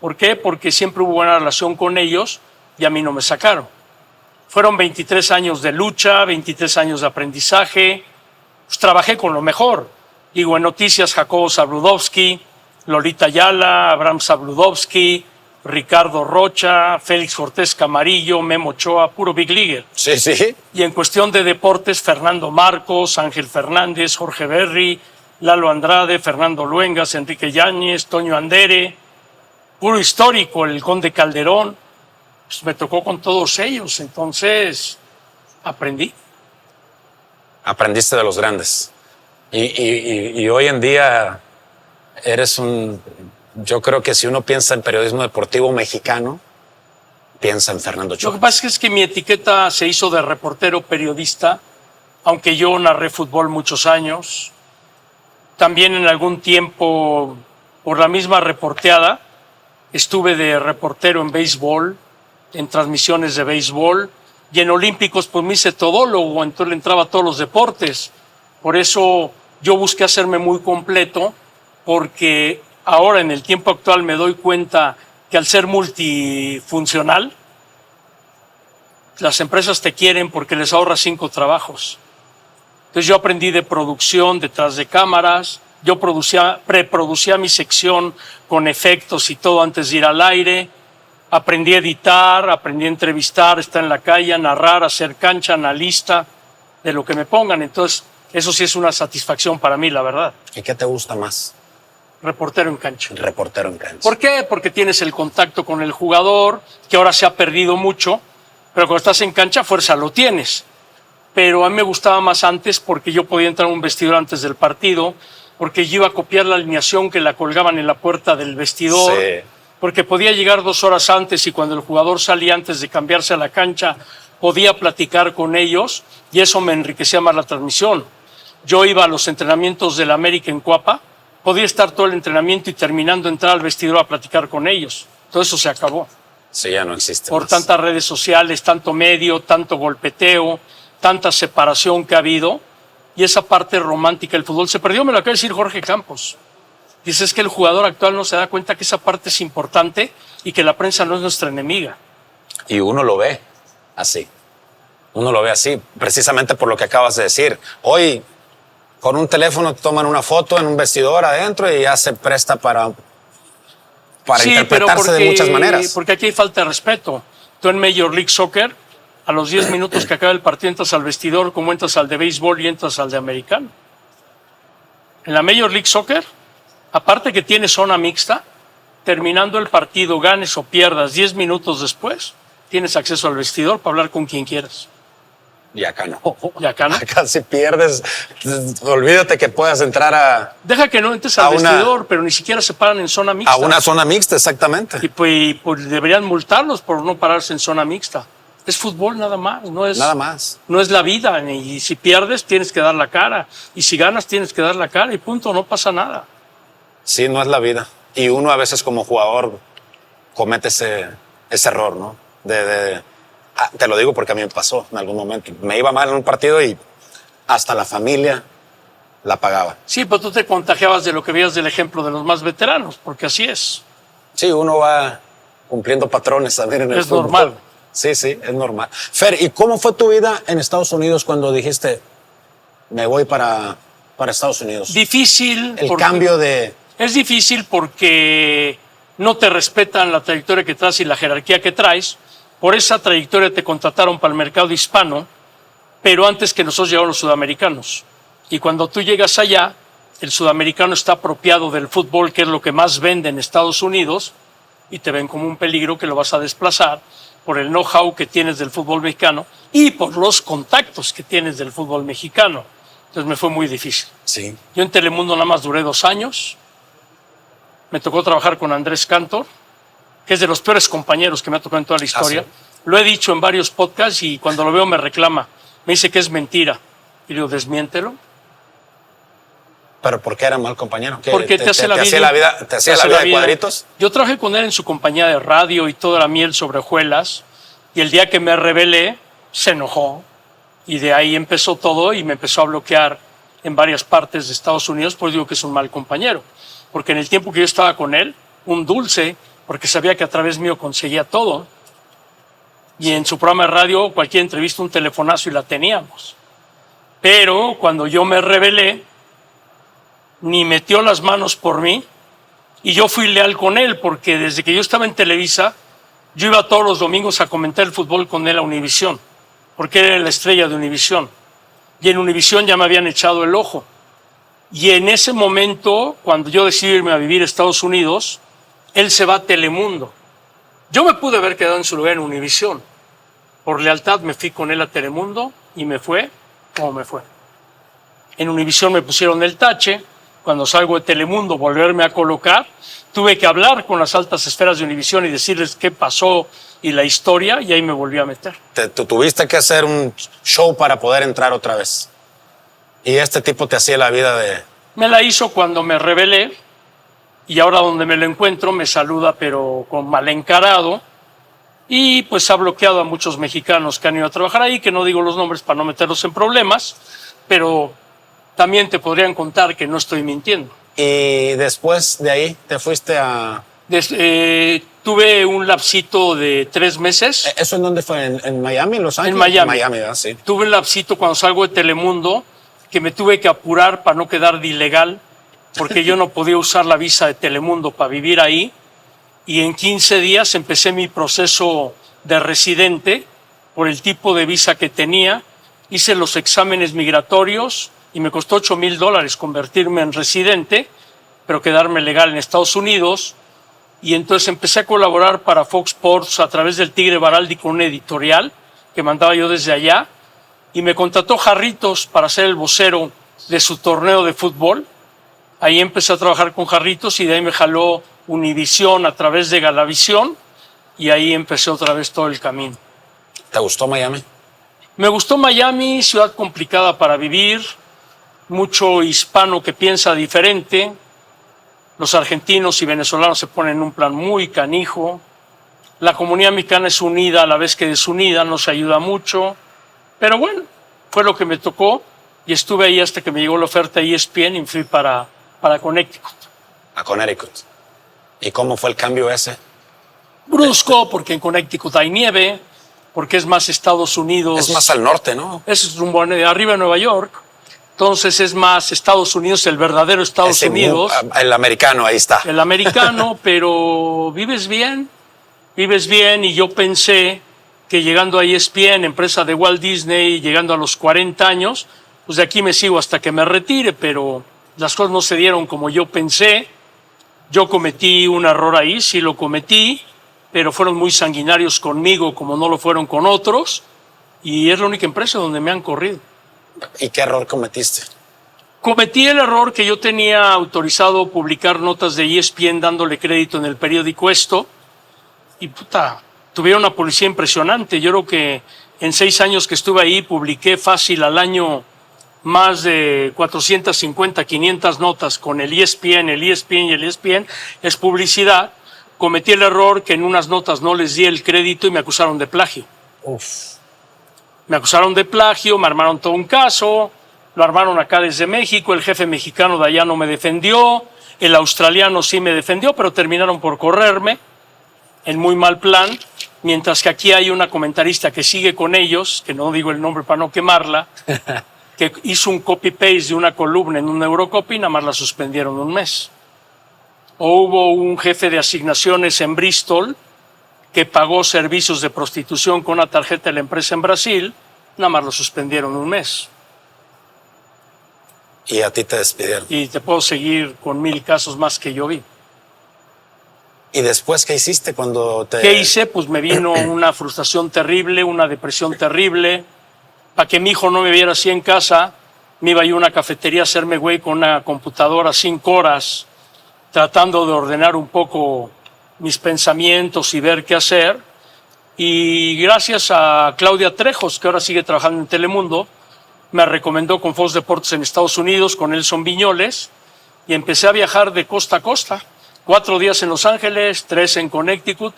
¿Por qué? Porque siempre hubo buena relación con ellos y a mí no me sacaron. Fueron 23 años de lucha, 23 años de aprendizaje. Pues trabajé con lo mejor. Digo, en noticias, Jacobo Zabludovsky, Lolita Ayala, Abraham Zabludovsky, Ricardo Rocha, Félix Cortés Camarillo, Memo Ochoa, puro Big Leaguer. Sí. Y en cuestión de deportes, Fernando Marcos, Ángel Fernández, Jorge Berry, Lalo Andrade, Fernando Luengas, Enrique Yáñez, Toño Andere, puro histórico, el Conde Calderón. Pues me tocó con todos ellos, entonces aprendí. Aprendiste de los grandes. Y hoy en día eres yo creo que si uno piensa en periodismo deportivo mexicano, piensa en Fernando Ochoa. Lo que pasa es que mi etiqueta se hizo de reportero periodista, aunque yo narré fútbol muchos años. También en algún tiempo, por la misma reporteada, estuve de reportero en béisbol, en transmisiones de béisbol, y en olímpicos pues me hice todólogo, entonces le entraba a todos los deportes. Por eso yo busqué hacerme muy completo, porque ahora en el tiempo actual me doy cuenta que al ser multifuncional, las empresas te quieren porque les ahorras 5 trabajos. Entonces yo aprendí de producción detrás de cámaras, yo preproducía mi sección con efectos y todo antes de ir al aire, aprendí a editar, aprendí a entrevistar, estar en la calle, a narrar, a hacer cancha, analista, de lo que me pongan. Entonces eso sí es una satisfacción para mí, la verdad. ¿Y qué te gusta más? Reportero en cancha. Reportero en cancha. ¿Por qué? Porque tienes el contacto con el jugador, que ahora se ha perdido mucho, pero cuando estás en cancha, fuerza lo tienes. Pero a mí me gustaba más antes porque yo podía entrar a un vestidor antes del partido, porque yo iba a copiar la alineación que la colgaban en la puerta del vestidor, Sí. porque podía llegar 2 horas antes y cuando el jugador salía antes de cambiarse a la cancha, podía platicar con ellos y eso me enriquecía más la transmisión. Yo iba a los entrenamientos del América en Cuapa, podía estar todo el entrenamiento y terminando entrar al vestidor a platicar con ellos. Todo eso se acabó. Sí, ya no existe Por más. tantas redes sociales, tanto medio, tanto golpeteo, tanta separación que ha habido, y esa parte romántica del fútbol se perdió. Me lo acaba de decir Jorge Campos. Dice, es que el jugador actual no se da cuenta que esa parte es importante y que la prensa no es nuestra enemiga. Y uno lo ve así. Uno lo ve así, precisamente por lo que acabas de decir. Hoy, con un teléfono te toman una foto en un vestidor adentro y ya se presta para Sí, interpretarse de muchas maneras. Porque aquí hay falta de respeto. Tú en Major League Soccer, a los 10 minutos que acaba el partido, entras al vestidor como entras al de béisbol y entras al de americano. En la Major League Soccer, aparte que tiene zona mixta, terminando el partido, ganes o pierdas 10 minutos después, tienes acceso al vestidor para hablar con quien quieras. Y acá no. Y acá no. Acá si pierdes, olvídate que puedas entrar Deja que no entres al vestidor, pero ni siquiera se paran en zona mixta. a una zona mixta, exactamente. Y pues deberían multarlos por no pararse en zona mixta. Es fútbol nada más, Nada más. no es la vida. Y si pierdes tienes que dar la cara. Y si ganas tienes que dar la cara y punto, no pasa nada. Sí, no es la vida. Y uno a veces como jugador comete ese error, ¿no? Te lo digo porque a mí me pasó en algún momento. Me iba mal en un partido y hasta la familia la pagaba. Sí, pero tú te contagiabas de lo que veías del ejemplo de los más veteranos, porque así es. Sí, uno va cumpliendo patrones también en el fútbol. Es normal. Sí, es normal. Fer, ¿y cómo fue tu vida en Estados Unidos cuando dijiste, me voy para Estados Unidos? Difícil. El cambio de... Es difícil porque no te respetan la trayectoria que traes y la jerarquía que traes. Por esa trayectoria te contrataron para el mercado hispano, pero antes que nosotros llegaron los sudamericanos. Y cuando tú llegas allá, el sudamericano está apropiado del fútbol, que es lo que más vende en Estados Unidos, y te ven como un peligro que lo vas a desplazar por el know-how que tienes del fútbol mexicano y por los contactos que tienes del fútbol mexicano. Entonces me fue muy difícil. Sí. Yo en Telemundo nada más duré 2 años. Me tocó trabajar con Andrés Cantor, que es de los peores compañeros que me ha tocado en toda la historia. ¿Sí? Lo he dicho en varios podcasts y cuando lo veo me reclama. Me dice que es mentira. Y le digo, desmiéntelo. ¿Pero por qué era mal compañero? ¿Qué, Porque te hacía la vida de cuadritos? Yo trabajé con él en su compañía de radio y toda la miel sobre hojuelas. Y el día que me rebelé, se enojó. Y de ahí empezó todo y me empezó a bloquear en varias partes de Estados Unidos. Pues digo que es un mal compañero. Porque en el tiempo que yo estaba con él, un dulce, porque sabía que a través mío conseguía todo. Y en su programa de radio, cualquier entrevista, un telefonazo y la teníamos. Pero cuando yo me rebelé, ni metió las manos por mí, y yo fui leal con él, porque desde que yo estaba en Televisa, yo iba todos los domingos a comentar el fútbol con él a Univisión, porque él era la estrella de Univisión. Y en Univisión ya me habían echado el ojo. Y en ese momento, cuando yo decidí irme a vivir a Estados Unidos, él se va a Telemundo. Yo me pude haber quedado en su lugar en Univisión. Por lealtad me fui con él a Telemundo y me fue como me fue. En Univisión me pusieron el tache. Cuando salgo de Telemundo, volverme a colocar, tuve que hablar con las altas esferas de Univisión y decirles qué pasó y la historia, y ahí me volví a meter. Te tuviste que hacer un show para poder entrar otra vez. Y este tipo te hacía la vida de... Me la hizo cuando me rebelé, y ahora donde me lo encuentro me saluda pero con mal encarado, y pues ha bloqueado a muchos mexicanos que han ido a trabajar ahí, que no digo los nombres para no meterlos en problemas, pero también te podrían contar que no estoy mintiendo. Y después de ahí te fuiste a... Tuve un lapsito de 3 meses. ¿Eso en dónde fue? ¿En Miami, en Los Ángeles? En Miami. Miami, ¿verdad? Sí. Tuve un lapsito cuando salgo de Telemundo que me tuve que apurar para no quedar de ilegal, porque yo no podía usar la visa de Telemundo para vivir ahí. Y en 15 días empecé mi proceso de residente por el tipo de visa que tenía. Hice los exámenes migratorios y me costó $8,000 convertirme en residente, pero quedarme legal en Estados Unidos. Y entonces empecé a colaborar para Fox Sports a través del Tigre Baraldi con una editorial que mandaba yo desde allá. Y me contrató Jarritos para ser el vocero de su torneo de fútbol. Ahí empecé a trabajar con Jarritos y de ahí me jaló Univisión a través de Galavisión y ahí empecé otra vez todo el camino. ¿Te gustó Miami? Me gustó Miami, ciudad complicada para vivir, mucho hispano que piensa diferente. Los argentinos y venezolanos se ponen en un plan muy canijo. La comunidad mexicana es unida a la vez que desunida, no se ayuda mucho. Pero bueno, fue lo que me tocó y estuve ahí hasta que me llegó la oferta de ESPN y fui para Connecticut. A Connecticut. ¿Y cómo fue el cambio ese? Brusco, porque en Connecticut hay nieve, porque es más Estados Unidos. Es más al norte, ¿no? Es rumbo arriba de Nueva York. Entonces es más Estados Unidos, el verdadero Estados Unidos. El americano, ahí está. El americano, pero vives bien y yo pensé que llegando a ESPN, empresa de Walt Disney, llegando a los 40 años, pues de aquí me sigo hasta que me retire, pero las cosas no se dieron como yo pensé. Yo cometí un error ahí, sí lo cometí, pero fueron muy sanguinarios conmigo como no lo fueron con otros, y es la única empresa donde me han corrido. ¿Y qué error cometiste? Cometí el error que yo tenía autorizado publicar notas de ESPN dándole crédito en el periódico Esto, y tuvieron una publicidad impresionante. Yo creo que en 6 años que estuve ahí publiqué fácil al año más de 450, 500 notas con el ESPN y el ESPN es publicidad. Cometí el error que en unas notas no les di el crédito y me acusaron de plagio. Me acusaron de plagio, me armaron todo un caso, lo armaron acá desde México, el jefe mexicano de allá no me defendió, el australiano sí me defendió, pero terminaron por correrme en muy mal plan, mientras que aquí hay una comentarista que sigue con ellos, que no digo el nombre para no quemarla, que hizo un copy-paste de una columna en un Eurocopy y nada más la suspendieron 1 mes. O hubo un jefe de asignaciones en Bristol que pagó servicios de prostitución con una tarjeta de la empresa en Brasil, nada más lo suspendieron 1 mes. Y a ti te despidieron. Y te puedo seguir con 1000 casos más que yo vi. ¿Y después qué hiciste cuando te...? ¿Qué hice? Pues me vino una frustración terrible, una depresión terrible. Para que mi hijo no me viera así en casa, me iba yo a una cafetería a hacerme güey con una computadora 5 horas, tratando de ordenar un poco mis pensamientos y ver qué hacer. Y gracias a Claudia Trejos, que ahora sigue trabajando en Telemundo, me recomendó con Fox Deportes en Estados Unidos, con Nelson Viñoles, y empecé a viajar de costa a costa. 4 días en Los Ángeles, 3 en Connecticut,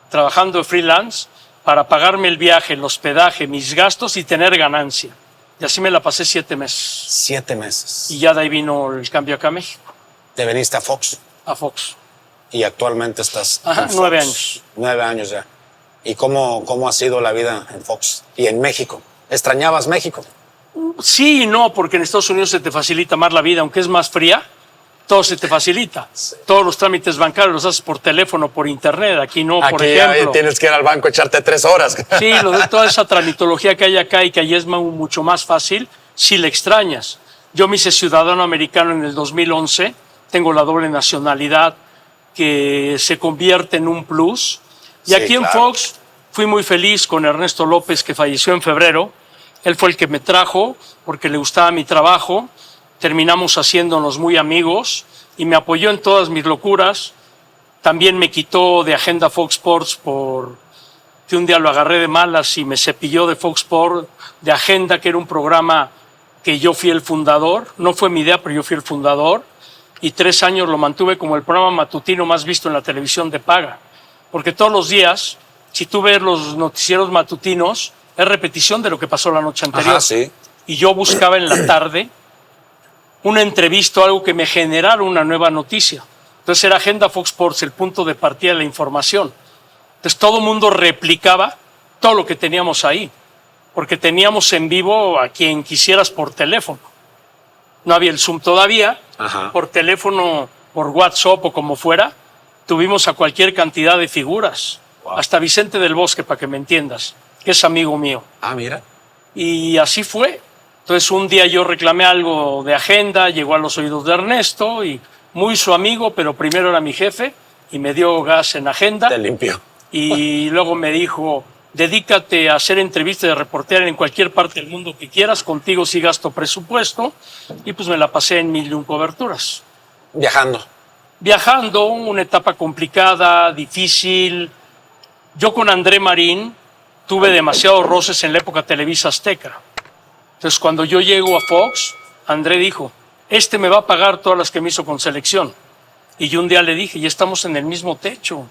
trabajando de freelance, para pagarme el viaje, el hospedaje, mis gastos y tener ganancia. Y así me la pasé 7 meses. 7 meses. Y ya de ahí vino el cambio acá a México. ¿Te veniste a Fox? A Fox. Y actualmente estás Ajá, en Fox. 9 años. 9 años ya. ¿Y cómo ha sido la vida en Fox y en México? ¿Extrañabas México? Sí y no, porque en Estados Unidos se te facilita más la vida, aunque es más fría, todo se te facilita. Sí. Todos los trámites bancarios los haces por teléfono, por internet, aquí no, por ejemplo. Aquí tienes que ir al banco a echarte 3 horas. Sí, toda esa tramitología que hay acá y que allí es mucho más fácil, sí le extrañas. Yo me hice ciudadano americano en el 2011, tengo la doble nacionalidad que se convierte en un plus. Y sí, aquí en Fox fui muy feliz con Ernesto López, que falleció en febrero. Él fue el que me trajo porque le gustaba mi trabajo. Terminamos haciéndonos muy amigos y me apoyó en todas mis locuras. También me quitó de agenda Fox Sports que un día lo agarré de malas y me cepilló de Fox Sports de agenda, que era un programa que yo fui el fundador. No fue mi idea, pero yo fui el fundador. Y 3 años lo mantuve como el programa matutino más visto en la televisión de paga. Porque todos los días, si tú ves los noticieros matutinos, es repetición de lo que pasó la noche anterior. Ajá, sí. Y yo buscaba en la tarde una entrevista o algo que me generara una nueva noticia. Entonces era Agenda Fox Sports el punto de partida de la información. Entonces todo el mundo replicaba todo lo que teníamos ahí, porque teníamos en vivo a quien quisieras por teléfono. No había el Zoom todavía. Ajá. Por teléfono, por WhatsApp o como fuera, tuvimos a cualquier cantidad de figuras. Wow. Hasta Vicente del Bosque, para que me entiendas, que es amigo mío. Ah, mira. Y así fue. Entonces un día yo reclamé algo de Agenda, llegó a los oídos de Ernesto, y muy su amigo, pero primero era mi jefe, y me dio gas en Agenda. Te limpió. Y luego me dijo, dedícate a hacer entrevistas de reportero en cualquier parte del mundo que quieras, contigo sí gasto presupuesto, y pues me la pasé en 1001 coberturas. Viajando, una etapa complicada, difícil. Yo con André Marín tuve demasiados roces en la época Televisa Azteca. Entonces cuando yo llego a Fox, André dijo, me va a pagar todas las que me hizo con selección. Y yo un día le dije, ya estamos en el mismo techo.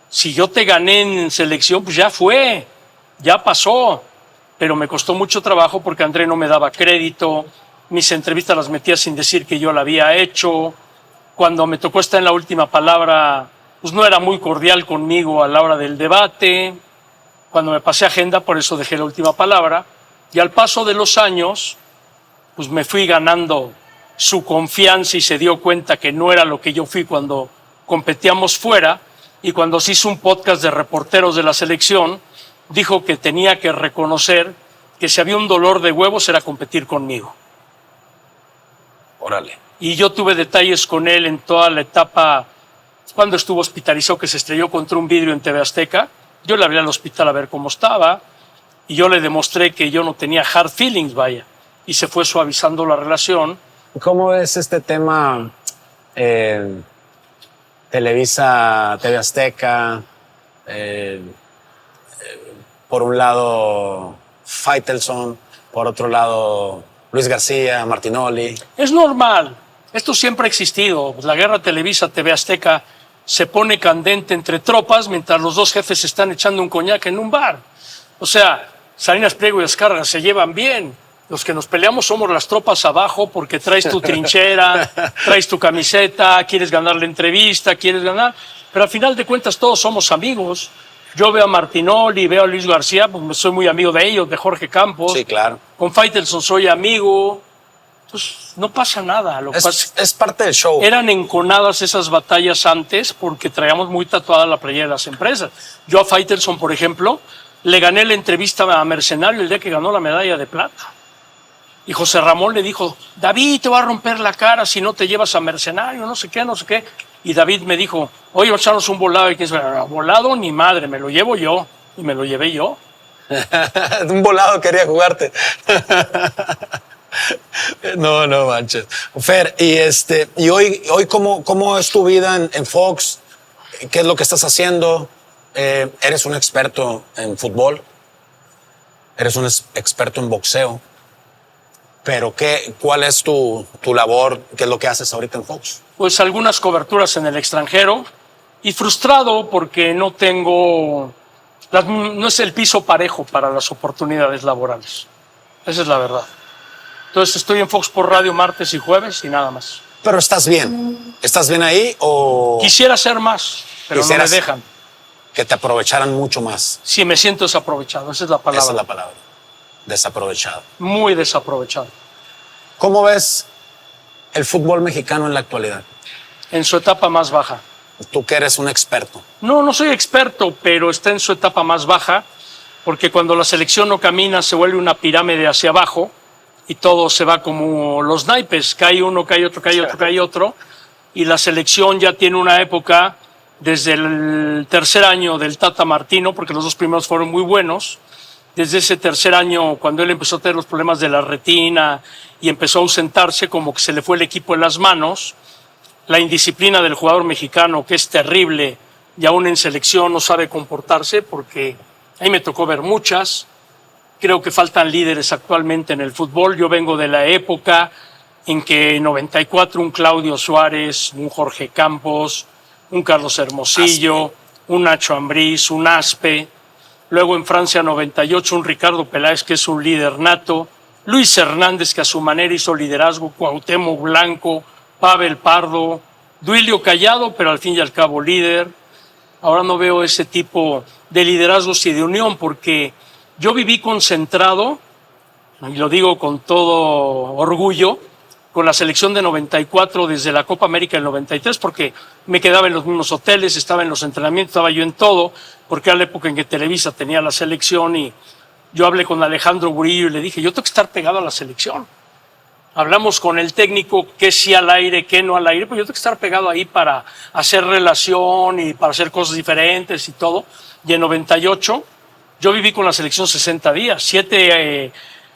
Si yo te gané en selección, pues ya fue, ya pasó. Pero me costó mucho trabajo porque André no me daba crédito, mis entrevistas las metía sin decir que yo la había hecho. Cuando me tocó estar en la última palabra, pues no era muy cordial conmigo a la hora del debate. Cuando me pasé a Agenda, por eso dejé la última palabra. Y al paso de los años, pues me fui ganando su confianza y se dio cuenta que no era lo que yo fui cuando competíamos fuera. Y cuando se hizo un podcast de reporteros de la selección, dijo que tenía que reconocer que si había un dolor de huevos era competir conmigo. Órale. Y yo tuve detalles con él en toda la etapa, cuando estuvo hospitalizado, que se estrelló contra un vidrio en TV Azteca. Yo le hablé al hospital a ver cómo estaba y yo le demostré que yo no tenía hard feelings, vaya. Y se fue suavizando la relación. ¿Cómo ves este tema? Televisa, TV Azteca, por un lado Faitelson, por otro lado Luis García, Martinoli. Es normal, esto siempre ha existido. La guerra Televisa-TV Azteca se pone candente entre tropas mientras los dos jefes están echando un coñac en un bar. O sea, Salinas Pliego y Azcárraga se llevan bien. Los que nos peleamos somos las tropas abajo porque traes tu trinchera, traes tu camiseta, quieres ganar la entrevista, quieres ganar. Pero al final de cuentas todos somos amigos. Yo veo a Martinoli, veo a Luis García, pues soy muy amigo de ellos, de Jorge Campos. Sí, claro. Con Faitelson soy amigo. Entonces no pasa nada. Es parte del show. Eran enconadas esas batallas antes porque traíamos muy tatuada la playera de las empresas. Yo a Faitelson, por ejemplo, le gané la entrevista a Mercenario el día que ganó la medalla de plata. Y José Ramón le dijo, David, te va a romper la cara si no te llevas a Mercenario, no sé qué, no sé qué. Y David me dijo, oye, echarnos un volado. Y que es volado ni madre, me lo llevo yo. Y me lo llevé yo. Un volado quería jugarte. No manches. Fer, y hoy ¿cómo es tu vida en Fox? ¿Qué es lo que estás haciendo? Eres un experto en fútbol. Eres un experto en boxeo. Pero ¿cuál es tu labor? ¿Qué es lo que haces ahorita en Fox? Pues algunas coberturas en el extranjero y frustrado porque no es el piso parejo para las oportunidades laborales. Esa es la verdad. Entonces estoy en Fox por Radio martes y jueves y nada más. Pero ¿estás bien? ¿Estás bien ahí o...? Quisiera ser más, pero no me dejan. Que te aprovecharan mucho más. Sí, me siento desaprovechado, esa es la palabra. Esa es la palabra. Desaprovechado. Muy desaprovechado. ¿Cómo ves el fútbol mexicano en la actualidad? En su etapa más baja. Tú que eres un experto. No soy experto, pero está en su etapa más baja, porque cuando la selección no camina se vuelve una pirámide hacia abajo y todo se va como los naipes, cae uno, cae otro, cae otro, cae otro, y la selección ya tiene una época desde el tercer año del Tata Martino, porque los dos primeros fueron muy buenos. Desde ese tercer año, cuando él empezó a tener los problemas de la retina y empezó a ausentarse, como que se le fue el equipo en las manos. La indisciplina del jugador mexicano, que es terrible, y aún en selección no sabe comportarse, porque ahí me tocó ver muchas. Creo que faltan líderes actualmente en el fútbol. Yo vengo de la época en que en 94 un Claudio Suárez, un Jorge Campos, un Carlos Hermosillo, un Nacho Ambriz, un Aspe. Luego en Francia 98 un Ricardo Peláez, que es un líder nato, Luis Hernández, que a su manera hizo liderazgo, Cuauhtémoc Blanco, Pavel Pardo, Duilio Collado, pero al fin y al cabo líder. Ahora no veo ese tipo de liderazgos y de unión, porque yo viví concentrado, y lo digo con todo orgullo, con la selección de 94 desde la Copa América del 93, porque me quedaba en los mismos hoteles, estaba en los entrenamientos, estaba yo en todo, porque era la época en que Televisa tenía la selección y yo hablé con Alejandro Burillo y le dije, yo tengo que estar pegado a la selección. Hablamos con el técnico, qué sí al aire, qué no al aire, pues yo tengo que estar pegado ahí para hacer relación y para hacer cosas diferentes y todo. Y en 98 yo viví con la selección 60 días,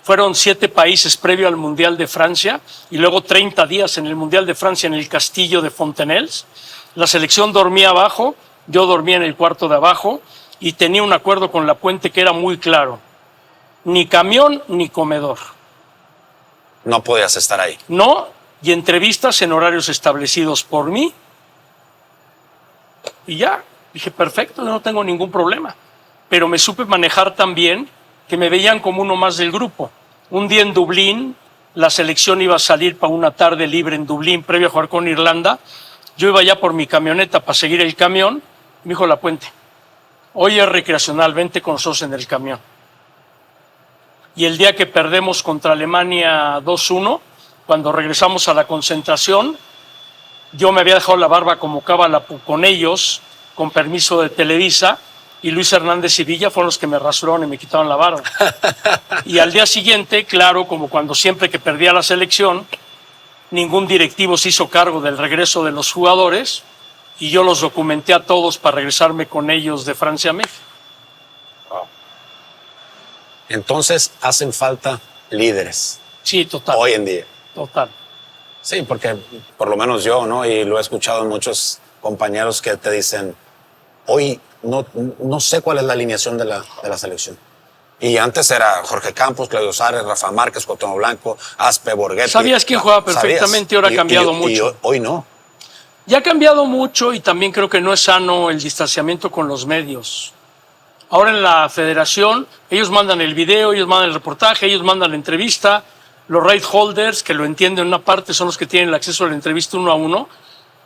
fueron 7 países previo al Mundial de Francia y luego 30 días en el Mundial de Francia en el castillo de Fontenelles. La selección dormía abajo, yo dormía en el cuarto de abajo y tenía un acuerdo con La Puente que era muy claro. Ni camión ni comedor. No podías estar ahí. No, y entrevistas en horarios establecidos por mí. Y ya, dije, perfecto, no tengo ningún problema. Pero me supe manejar también que me veían como uno más del grupo. Un día en Dublín, la selección iba a salir para una tarde libre en Dublín, previo a jugar con Irlanda. Yo iba ya por mi camioneta para seguir el camión. Me dijo La Puente, hoy es recreacional, vente con nosotros en el camión. Y el día que perdemos contra Alemania 2-1, cuando regresamos a la concentración, yo me había dejado la barba como cábala con ellos, con permiso de Televisa, y Luis Hernández y Villa fueron los que me rasuraron y me quitaron la barba. Y al día siguiente, claro, como cuando siempre que perdía la selección, ningún directivo se hizo cargo del regreso de los jugadores, y yo los documenté a todos para regresarme con ellos de Francia a México. Entonces hacen falta líderes. Sí, total. Hoy en día. Total. Sí, porque por lo menos yo, ¿no? Y lo he escuchado en muchos compañeros que te dicen, hoy no sé cuál es la alineación de la selección. Y antes era Jorge Campos, Claudio Suárez, Rafa Márquez, Cuauhtémoc Blanco, Aspe, Borghetti. Sabías quién jugaba perfectamente, ahora ha cambiado mucho. Y hoy no. Ya ha cambiado mucho y también creo que no es sano el distanciamiento con los medios. Ahora en la federación, ellos mandan el video, ellos mandan el reportaje, ellos mandan la entrevista. Los right holders, que lo entienden en una parte, son los que tienen el acceso a la entrevista 1 a 1,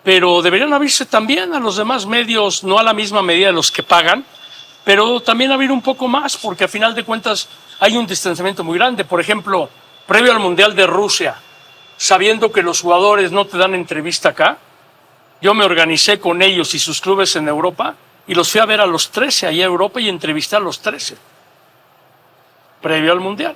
pero deberían abrirse también a los demás medios, no a la misma medida de los que pagan, pero también abrir un poco más, porque a final de cuentas hay un distanciamiento muy grande. Por ejemplo, previo al Mundial de Rusia, sabiendo que los jugadores no te dan entrevista acá, yo me organicé con ellos y sus clubes en Europa y los fui a ver a los 13 allá a Europa y entrevisté a los 13, previo al Mundial.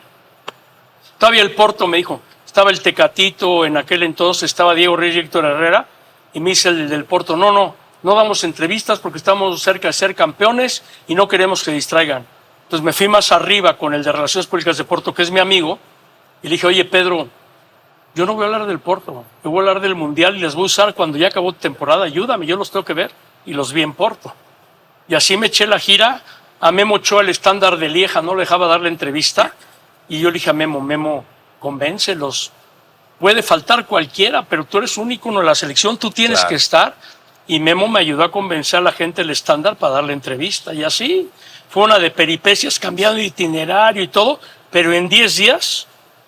Todavía el Porto me dijo, estaba el Tecatito en aquel entonces, estaba Diego Reyes y Héctor Herrera, y me dice el del Porto, no damos entrevistas porque estamos cerca de ser campeones y no queremos que distraigan. Entonces me fui más arriba con el de Relaciones Públicas de Porto, que es mi amigo, y le dije, oye Pedro, yo no voy a hablar del Porto, yo voy a hablar del Mundial y les voy a usar cuando ya acabó temporada, ayúdame, yo los tengo que ver, y los vi en Porto. Y así me eché la gira, a Memo Ochoa, el estándar de Lieja, no le dejaba dar la entrevista, y yo le dije a Memo, convéncelos, puede faltar cualquiera, pero tú eres un ícono de la selección, tú tienes que estar. Y Memo me ayudó a convencer a la gente del estándar para dar la entrevista. Y así fue una de peripecias, cambiando de itinerario y todo, pero en 10 días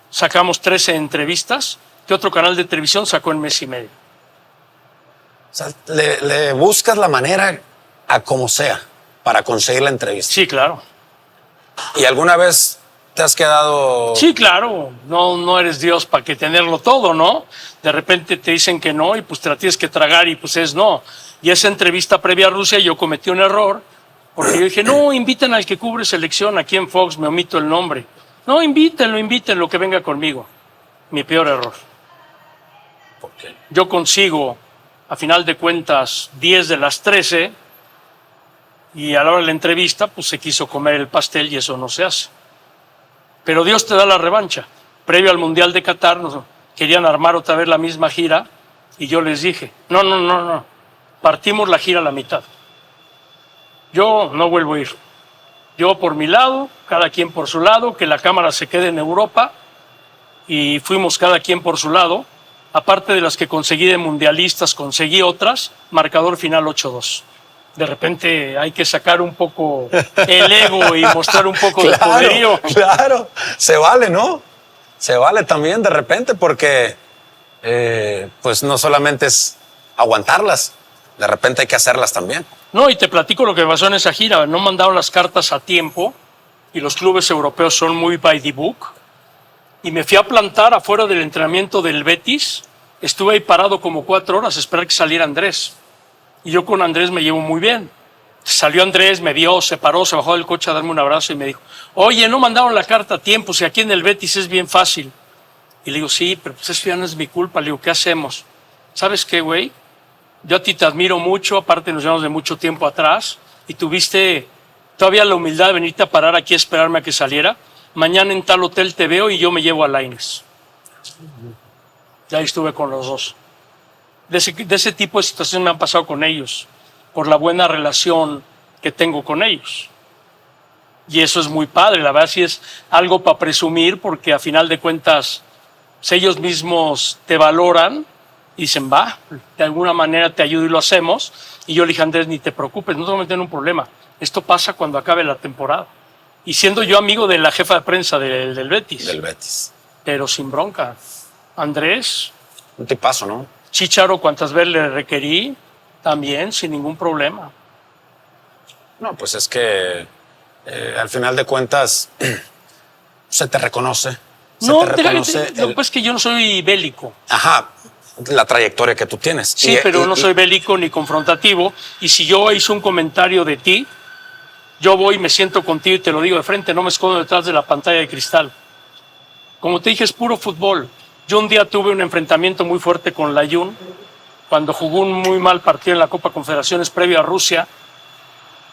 sacamos 13 entrevistas que otro canal de televisión sacó en mes y medio. O sea, le buscas la manera a como sea para conseguir la entrevista. Sí, claro. ¿Y alguna vez te has quedado...? Sí, claro, no eres Dios para que tenerlo todo, ¿no? De repente te dicen que no y pues te la tienes que tragar y pues es no. Y esa entrevista previa a Rusia yo cometí un error porque yo dije, no, inviten al que cubre selección aquí en Fox, me omito el nombre. No, invítenlo que venga conmigo. Mi peor error. ¿Por qué? Yo consigo, a final de cuentas, 10 de las 13 y a la hora de la entrevista pues se quiso comer el pastel y eso no se hace. Pero Dios te da la revancha. Previo al Mundial de Qatar nos querían armar otra vez la misma gira y yo les dije, no, partimos la gira a la mitad. Yo no vuelvo a ir. Yo por mi lado, cada quien por su lado, que la cámara se quede en Europa y fuimos cada quien por su lado. Aparte de las que conseguí de mundialistas, conseguí otras, marcador final 8-2. De repente hay que sacar un poco el ego y mostrar un poco de poderío. Claro, se vale, ¿no? Se vale también de repente porque pues no solamente es aguantarlas, de repente hay que hacerlas también. No, y te platico lo que pasó en esa gira. No mandaron las cartas a tiempo y los clubes europeos son muy by the book. Y me fui a plantar afuera del entrenamiento del Betis. Estuve ahí parado como 4 horas a esperar que saliera Andrés. Y yo con Andrés me llevo muy bien. Salió Andrés, me vio, se paró, se bajó del coche a darme un abrazo y me dijo, oye, no mandaron la carta a tiempo, si aquí en el Betis es bien fácil. Y le digo, sí, pero pues eso ya no es mi culpa. Le digo, ¿qué hacemos? ¿Sabes qué, güey? Yo a ti te admiro mucho, aparte nos llevamos de mucho tiempo atrás y tuviste todavía la humildad de venirte a parar aquí a esperarme a que saliera. Mañana en tal hotel te veo y yo me llevo a Lainez. Ya estuve con los dos. De ese tipo de situaciones me han pasado con ellos, por la buena relación que tengo con ellos. Y eso es muy padre, la verdad sí es algo para presumir porque a final de cuentas si ellos mismos te valoran y dicen, va, de alguna manera te ayudo y lo hacemos. Y yo le dije, Andrés, ni te preocupes, no te voy a meter en un problema. Esto pasa cuando acabe la temporada. Y siendo yo amigo de la jefa de prensa del Betis. Del Betis. Pero sin bronca. Andrés. Un tipazo, ¿no? Chícharo, cuantas veces le requerí, también, sin ningún problema. No, pues es que al final de cuentas se te reconoce. No, lo que pasa es que yo no soy bélico. Ajá, la trayectoria que tú tienes. Sí, pero no soy bélico ni confrontativo. Y si yo hice un comentario de ti, yo voy y me siento contigo y te lo digo de frente, no me escondo detrás de la pantalla de cristal. Como te dije, es puro fútbol. Yo un día tuve un enfrentamiento muy fuerte con Layún, cuando jugó un muy mal partido en la Copa Confederaciones previo a Rusia.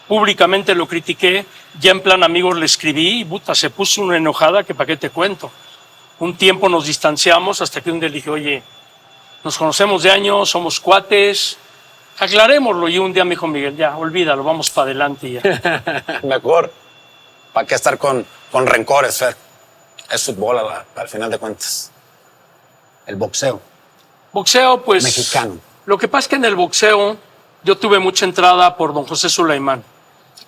Públicamente lo critiqué, ya en plan amigos le escribí y puta, se puso una enojada que para qué te cuento. Un tiempo nos distanciamos hasta que un día le dije, oye, nos conocemos de años, somos cuates, aclarémoslo. Y un día me dijo Miguel, ya, olvídalo, vamos para adelante ya. Mejor. ¿Para qué estar con rencores, Fer? Es fútbol al final de cuentas. El boxeo. Boxeo, pues... Mexicano. Lo que pasa es que en el boxeo yo tuve mucha entrada por don José Sulaimán.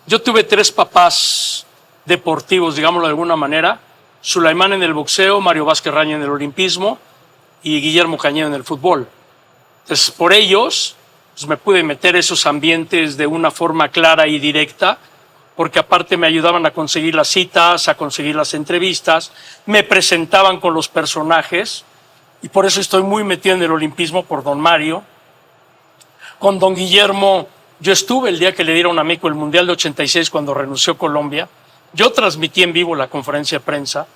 Yo tuve 3 papás deportivos, digámoslo de alguna manera. Sulaimán en el boxeo, Mario Vázquez Raña en el olimpismo y Guillermo Cañedo en el fútbol. Entonces, por ellos, pues me pude meter esos ambientes de una forma clara y directa, porque aparte me ayudaban a conseguir las citas, a conseguir las entrevistas, me presentaban con los personajes, y por eso estoy muy metido en el olimpismo por don Mario. Con don Guillermo, yo estuve el día que le dieron a México el Mundial de 86 cuando renunció Colombia. Yo transmití en vivo la conferencia de prensa.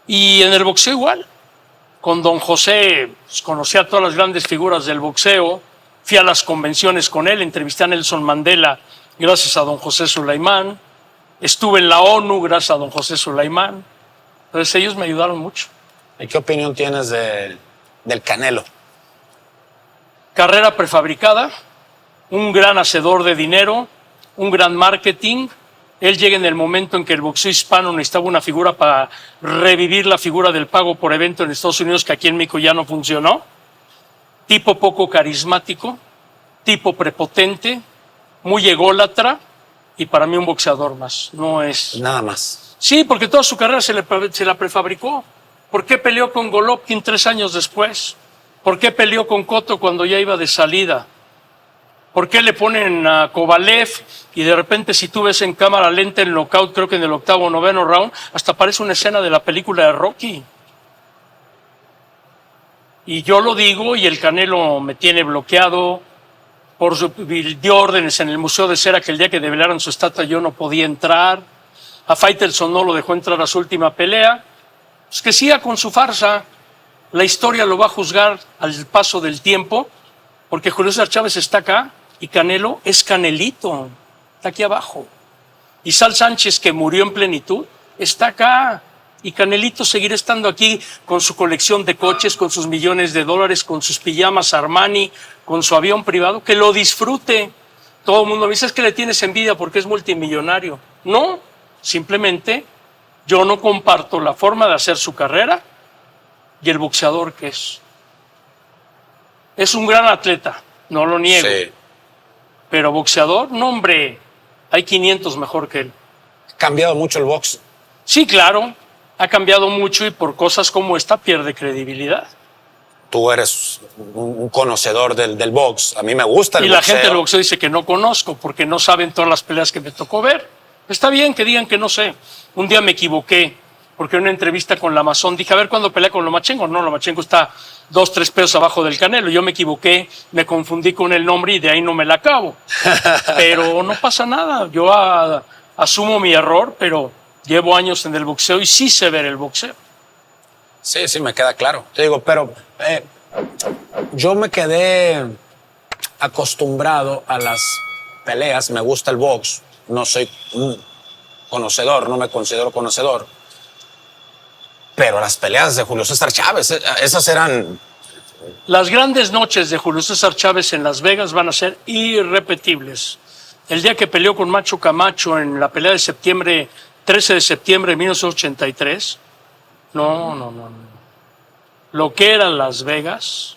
Y en el boxeo igual. Con don José pues, conocí a todas las grandes figuras del boxeo. Fui a las convenciones con él, entrevisté a Nelson Mandela gracias a don José Sulaimán. Estuve en la ONU gracias a don José Sulaimán. Entonces ellos me ayudaron mucho. ¿Y qué opinión tienes del Canelo? Carrera prefabricada, un gran hacedor de dinero, un gran marketing. Él llega en el momento en que el boxeo hispano necesitaba una figura para revivir la figura del pago por evento en Estados Unidos, que aquí en México ya no funcionó. Tipo poco carismático, tipo prepotente, muy ególatra y para mí un boxeador más. No es... Nada más. Sí, porque toda su carrera se la prefabricó. ¿Por qué peleó con Golovkin 3 años después? ¿Por qué peleó con Cotto cuando ya iba de salida? ¿Por qué le ponen a Kovalev y de repente si tú ves en cámara lenta el knockout, creo que en el 8º o 9º round, hasta parece una escena de la película de Rocky? Y yo lo digo y el Canelo me tiene bloqueado, dio órdenes en el Museo de Cera que el día que develaron su estatua yo no podía entrar. A Faitelson no lo dejó entrar a su última pelea. Pues que siga con su farsa. La historia lo va a juzgar al paso del tiempo, porque Julio César Chávez está acá y Canelo es Canelito, está aquí abajo. Y Sal Sánchez, que murió en plenitud, está acá. Y Canelito seguirá estando aquí con su colección de coches, con sus millones de dólares, con sus pijamas Armani, con su avión privado, que lo disfrute. Todo el mundo me dice, es que le tienes envidia porque es multimillonario. No, simplemente yo no comparto la forma de hacer su carrera y el boxeador que es. Es un gran atleta, no lo niego. Sí. Pero boxeador, no hombre, hay 500 mejor que él. Ha cambiado mucho el box. Sí, claro. ha cambiado mucho y por cosas como esta pierde credibilidad. Tú eres un conocedor del box. A mí me gusta el Y boxeo. la gente del boxeo dice que no conozco porque no saben todas las peleas que me tocó ver. Está bien que digan que no sé. Un día me equivoqué porque en una entrevista con Lamazón dije, a ver, ¿cuándo pelea con Lomachenko? No, Lomachenko está 2-3 pesos abajo del Canelo. Yo me equivoqué, me confundí con el nombre y de ahí no me la acabo. Pero no pasa nada. Yo asumo mi error, pero llevo años en el boxeo y sí sé ver el boxeo. Sí, me queda claro. Te digo, pero yo me quedé acostumbrado a las peleas. Me gusta el box. No soy un conocedor, no me considero conocedor. Pero las peleas de Julio César Chávez, esas eran... Las grandes noches de Julio César Chávez en Las Vegas van a ser irrepetibles. El día que peleó con Macho Camacho en la pelea de septiembre, 13 de septiembre de 1983, no. Lo que era Las Vegas,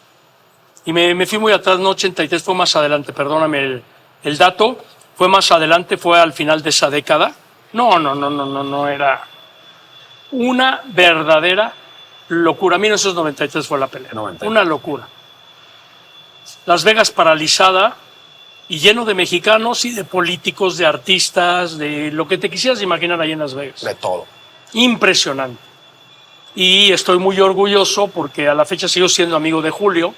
y me fui muy atrás, no 83, fue más adelante, perdóname el dato, fue más adelante, fue al final de esa década. No, era una verdadera locura. 1993 fue la pelea, 90. una locura. Las Vegas paralizada y lleno de mexicanos y de políticos, de artistas, de lo que te quisieras imaginar ahí en Las Vegas. De todo. Impresionante. Y estoy muy orgulloso porque a la fecha sigo siendo amigo de Julio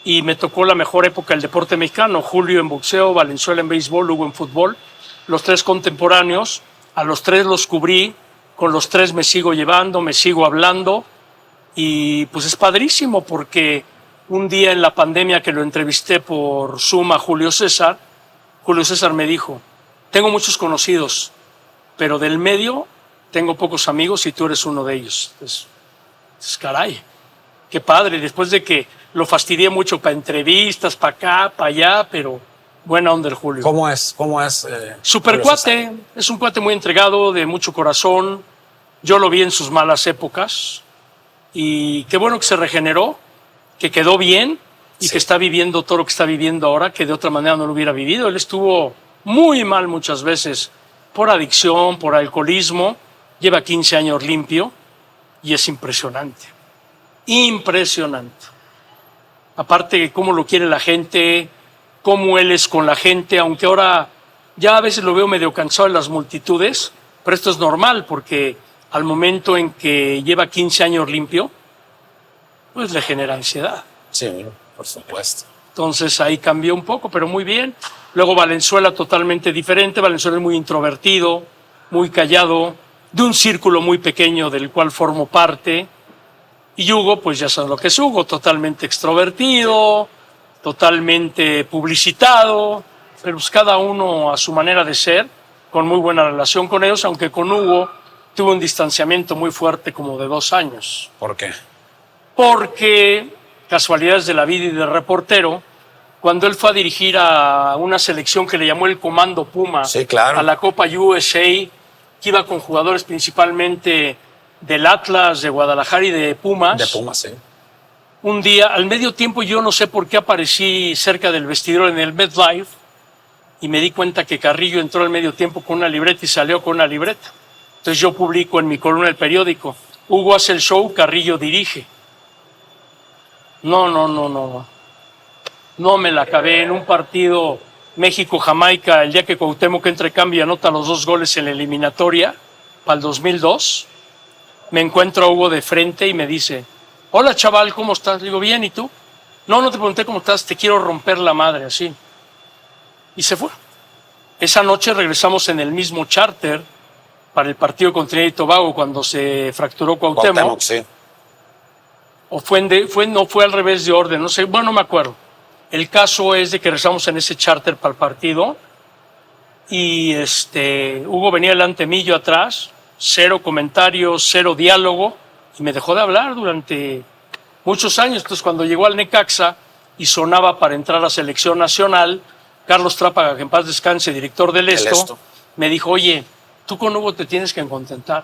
y me tocó la mejor época del deporte mexicano. Julio en boxeo, Valenzuela en béisbol, Hugo en fútbol, los tres contemporáneos. A los tres los cubrí, con los tres me sigo llevando, me sigo hablando y pues es padrísimo porque un día en la pandemia que lo entrevisté por Zoom a Julio César me dijo, tengo muchos conocidos, pero del medio tengo pocos amigos y tú eres uno de ellos. Entonces, caray, qué padre. Después de que lo fastidié mucho para entrevistas, para acá, para allá, pero buena onda el Julio. ¿Cómo es? Super Julio cuate, César? es un cuate muy entregado, de mucho corazón. Yo lo vi en sus malas épocas y qué bueno que se regeneró, que quedó bien y Sí. que está viviendo todo lo que está viviendo ahora, que de otra manera no lo hubiera vivido. Él estuvo muy mal muchas veces por adicción, por alcoholismo. Lleva 15 años limpio y es impresionante. Impresionante. Aparte de cómo lo quiere la gente, cómo él es con la gente, aunque ahora ya a veces lo veo medio cansado en las multitudes, pero esto es normal porque al momento en que lleva 15 años limpio, pues le genera ansiedad. Sí, por supuesto. Entonces ahí cambió un poco, pero muy bien. Luego Valenzuela totalmente diferente. Valenzuela es muy introvertido, muy callado, de un círculo muy pequeño del cual formo parte. Y Hugo, pues ya sabes lo que es Hugo, totalmente extrovertido, totalmente publicitado, pero pues cada uno a su manera de ser, con muy buena relación con ellos, aunque con Hugo tuve un distanciamiento muy fuerte como de 2 años. ¿Por qué? Porque, casualidades de la vida y de reportero, cuando él fue a dirigir a una selección que le llamó el Comando Puma, Sí, claro. a la Copa USA, que iba con jugadores principalmente del Atlas, de Guadalajara y de Pumas. De Pumas, sí. Un día, al medio tiempo, yo no sé por qué aparecí cerca del vestidor en el MetLife y me di cuenta que Carrillo entró al medio tiempo con una libreta y salió con una libreta. Entonces yo publico en mi columna del periódico, Hugo hace el show, Carrillo dirige. No me la acabé en un partido México-Jamaica, el día que Cuauhtémoc entre cambio y anota los 2 goles en la eliminatoria para el 2002. Me encuentro a Hugo de frente y me dice, hola chaval, ¿cómo estás? Le digo, bien, ¿y tú? No te pregunté cómo estás, te quiero romper la madre, así. Y se fue. Esa noche regresamos en el mismo charter para el partido con Trinidad y Tobago cuando se fracturó Cuauhtémoc. Sí. O no fue al revés de orden, no sé, bueno, no me acuerdo. El caso es de que regresamos en ese charter para el partido y Hugo venía delante de mí, yo atrás, 0 comentarios, 0 diálogo, y me dejó de hablar durante muchos años. Entonces, cuando llegó al Necaxa y sonaba para entrar a selección nacional, Carlos Trápaga, que en paz descanse, director del Esto, me dijo, oye, tú con Hugo te tienes que contentar.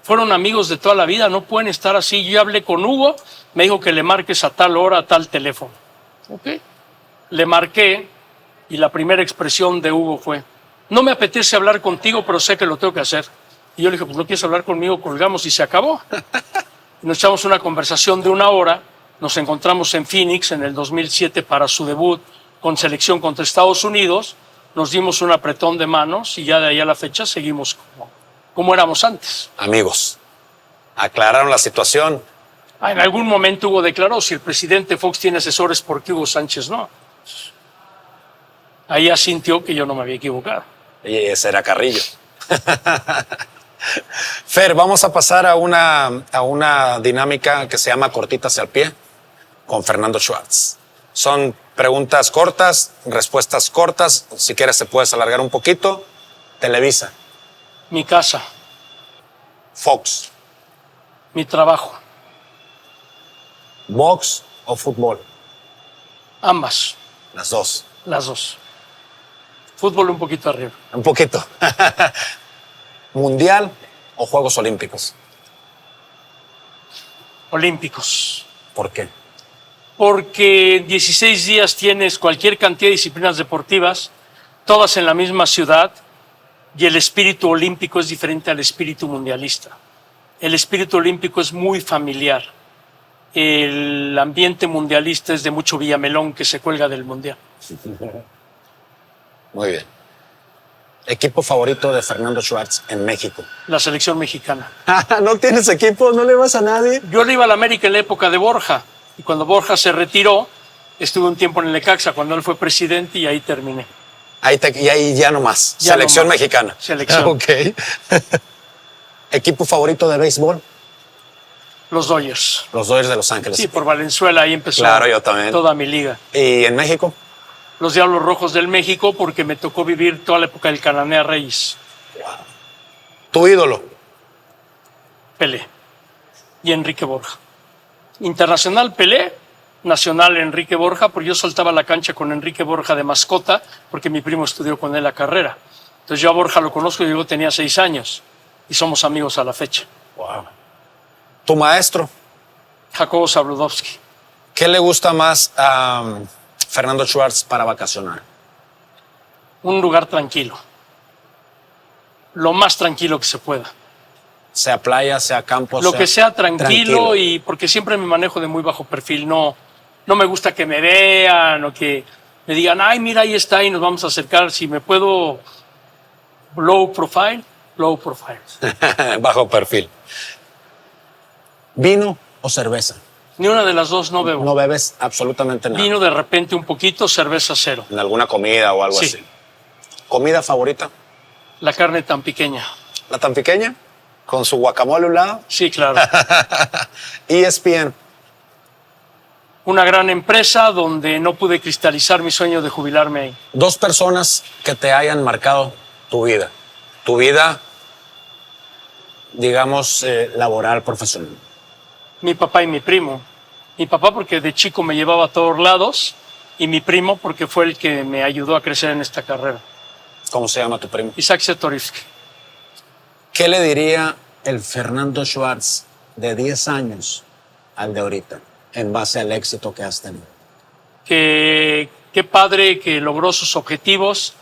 Fueron amigos de toda la vida, no pueden estar así. Yo hablé con Hugo, me dijo que le marques a tal hora, a tal teléfono. Ok, le marqué y la primera expresión de Hugo fue, no me apetece hablar contigo, pero sé que lo tengo que hacer. Y yo le dije, pues no quieres hablar conmigo, colgamos y se acabó. Nos echamos una conversación de 1 hora, nos encontramos en Phoenix en el 2007 para su debut con selección contra Estados Unidos, nos dimos un apretón de manos y ya de ahí a la fecha seguimos como éramos antes. Amigos, aclararon la situación. En algún momento Hugo declaró, si el presidente Fox tiene asesores, ¿por qué Hugo Sánchez no? Ahí asintió que yo no me había equivocado. Y ese era Carrillo. Fer, vamos a pasar a una dinámica que se llama cortitas al pie con Fernando Schwartz. Son preguntas cortas, respuestas cortas. Si quieres te puedes alargar un poquito. Televisa. Mi casa, Fox. mi trabajo, Box o fútbol. ambas, Las dos. las dos. Fútbol un poquito arriba. Un poquito. Mundial o Juegos Olímpicos. Olímpicos. ¿Por qué? Porque en 16 días tienes cualquier cantidad de disciplinas deportivas, todas en la misma ciudad, y el espíritu olímpico es diferente al espíritu mundialista. El espíritu olímpico es muy familiar. El ambiente mundialista es de mucho Villamelón que se cuelga del mundial. Muy bien. Equipo favorito de Fernando Schwartz en México. La selección mexicana. ¿No tienes equipo? ¿No le vas a nadie? Yo le iba a la América en la época de Borja, y cuando Borja se retiró, estuve un tiempo en el Necaxa cuando él fue presidente y ahí terminé. Y ahí ya no más. Ya Selección no más. mexicana. Selección. Ok. ¿Equipo favorito de béisbol? Los Dodgers. Los Dodgers de Los Ángeles. Sí, por Valenzuela, ahí empezó Claro, yo también. toda mi liga. ¿Y en México? Los Diablos Rojos del México, porque me tocó vivir toda la época del Cananea Reyes. ¿Tu ídolo? Pelé y Enrique Borja. Internacional Pelé, nacional Enrique Borja, porque yo soltaba la cancha con Enrique Borja de mascota, porque mi primo estudió con él la carrera. Entonces yo a Borja lo conozco y yo tenía 6 años y somos amigos a la fecha. Wow. ¿Tu maestro? Jacobo Zabludovsky. ¿Qué le gusta más a Fernando Schwartz para vacacionar? Un lugar tranquilo. Lo más tranquilo que se pueda. Sea playa, sea campo. Lo que sea tranquilo, y porque siempre me manejo de muy bajo perfil. No me gusta que me vean o que me digan, ay, mira, ahí está y nos vamos a acercar. Si me puedo low profile. Bajo perfil. ¿Vino o cerveza? Ni una de las dos no bebo. No bebes absolutamente nada. Vino de repente un poquito, cerveza cero. ¿En alguna comida o algo Sí. así? ¿Comida favorita? La carne tan pequeña. ¿La tan pequeña? ¿Con su guacamole a un lado? Sí, claro. ESPN. Una gran empresa donde no pude cristalizar mi sueño de jubilarme ahí. 2 personas que te hayan marcado tu vida. Tu vida, digamos, laboral, profesional. Mi papá y mi primo. Mi papá porque de chico me llevaba a todos lados y mi primo porque fue el que me ayudó a crecer en esta carrera. ¿Cómo se llama tu primo? Isaac Setorivsky. ¿Qué le diría el Fernando Schwartz de 10 años al de ahorita en base al éxito que has tenido? Que qué padre que logró sus objetivos,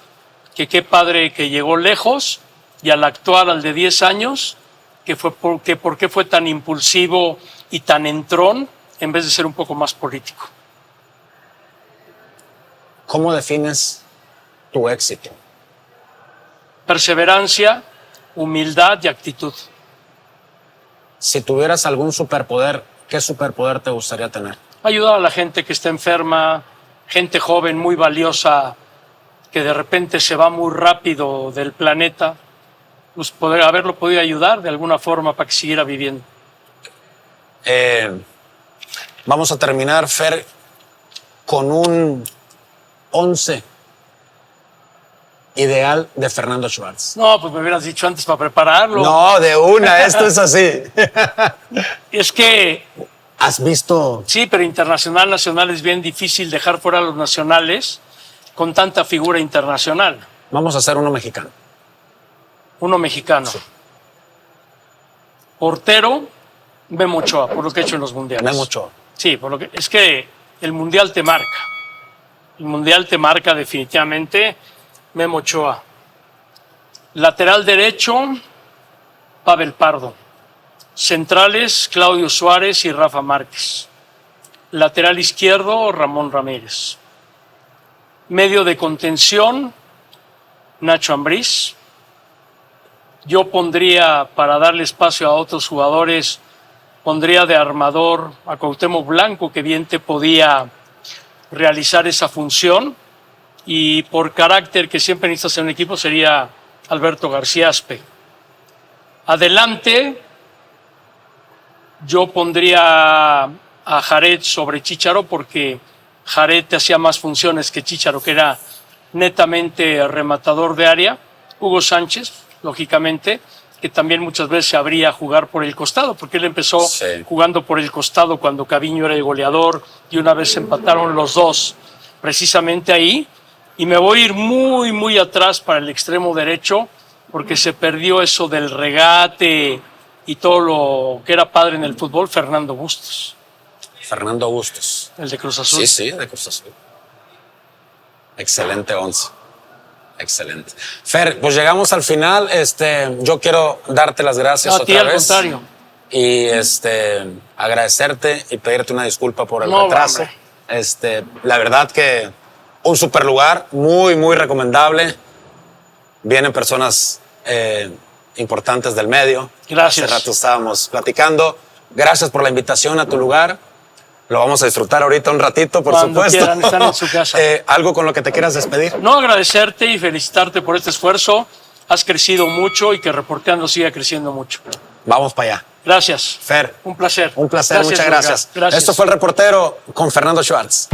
que qué padre que llegó lejos, y al actual, al de 10 años, por qué fue tan impulsivo y tan entrón en vez de ser un poco más político. ¿Cómo defines tu éxito? Perseverancia, humildad y actitud. Si tuvieras algún superpoder, ¿qué superpoder te gustaría tener? Ayudar a la gente que está enferma, gente joven muy valiosa que de repente se va muy rápido del planeta, pues poder haberlo podido ayudar de alguna forma para que siguiera viviendo. Vamos a terminar, Fer, con un 11 ideal de Fernando Schwartz. No, pues me hubieras dicho antes para prepararlo. No, de una, esto es así. Es que ¿Has visto? sí, pero internacional, nacional es bien difícil dejar fuera a los nacionales con tanta figura internacional. Vamos a hacer uno mexicano. Uno mexicano. Sí. Portero, Memo Ochoa, por lo que he hecho en los mundiales. Memo Ochoa. Sí, es que el mundial te marca. El mundial te marca definitivamente. Memo Ochoa. Lateral derecho, Pavel Pardo. Centrales, Claudio Suárez y Rafa Márquez. Lateral izquierdo, Ramón Ramírez. Medio de contención, Nacho Ambriz. Yo pondría, para darle espacio a otros jugadores, pondría de armador a Cuauhtémoc Blanco, que bien te podía realizar esa función. Y por carácter que siempre necesitas en un equipo sería Alberto García Aspe. Adelante, yo pondría a Jared sobre Chícharo porque Jared te hacía más funciones que Chícharo, que era netamente rematador de área. Hugo Sánchez, lógicamente, que también muchas veces se abría a jugar por el costado, porque él empezó jugando por el costado cuando Caviño era el goleador y una vez empataron los dos precisamente ahí. Y me voy a ir muy, muy atrás para el extremo derecho, porque se perdió eso del regate y todo lo que era padre en el fútbol, Fernando Bustos. Fernando Bustos. El de Cruz Azul. Sí, de Cruz Azul. Excelente 11. Excelente. Fer, pues llegamos al final. Yo quiero darte las gracias otra vez. A ti, al contrario. Y agradecerte y pedirte una disculpa por el retraso. La verdad que un super lugar, muy, muy recomendable. Vienen personas importantes del medio. Gracias. Hace rato estábamos platicando. Gracias por la invitación a tu lugar. Lo vamos a disfrutar ahorita un ratito, por Cuando supuesto. Quieran, están en su casa. ¿Algo con lo que te quieras despedir? No, agradecerte y felicitarte por este esfuerzo. Has crecido mucho y que Reporteando siga creciendo mucho. Vamos para allá. Gracias. Fer. Un placer. Un placer, muchas gracias. Esto fue El Reportero con Fernando Schwartz.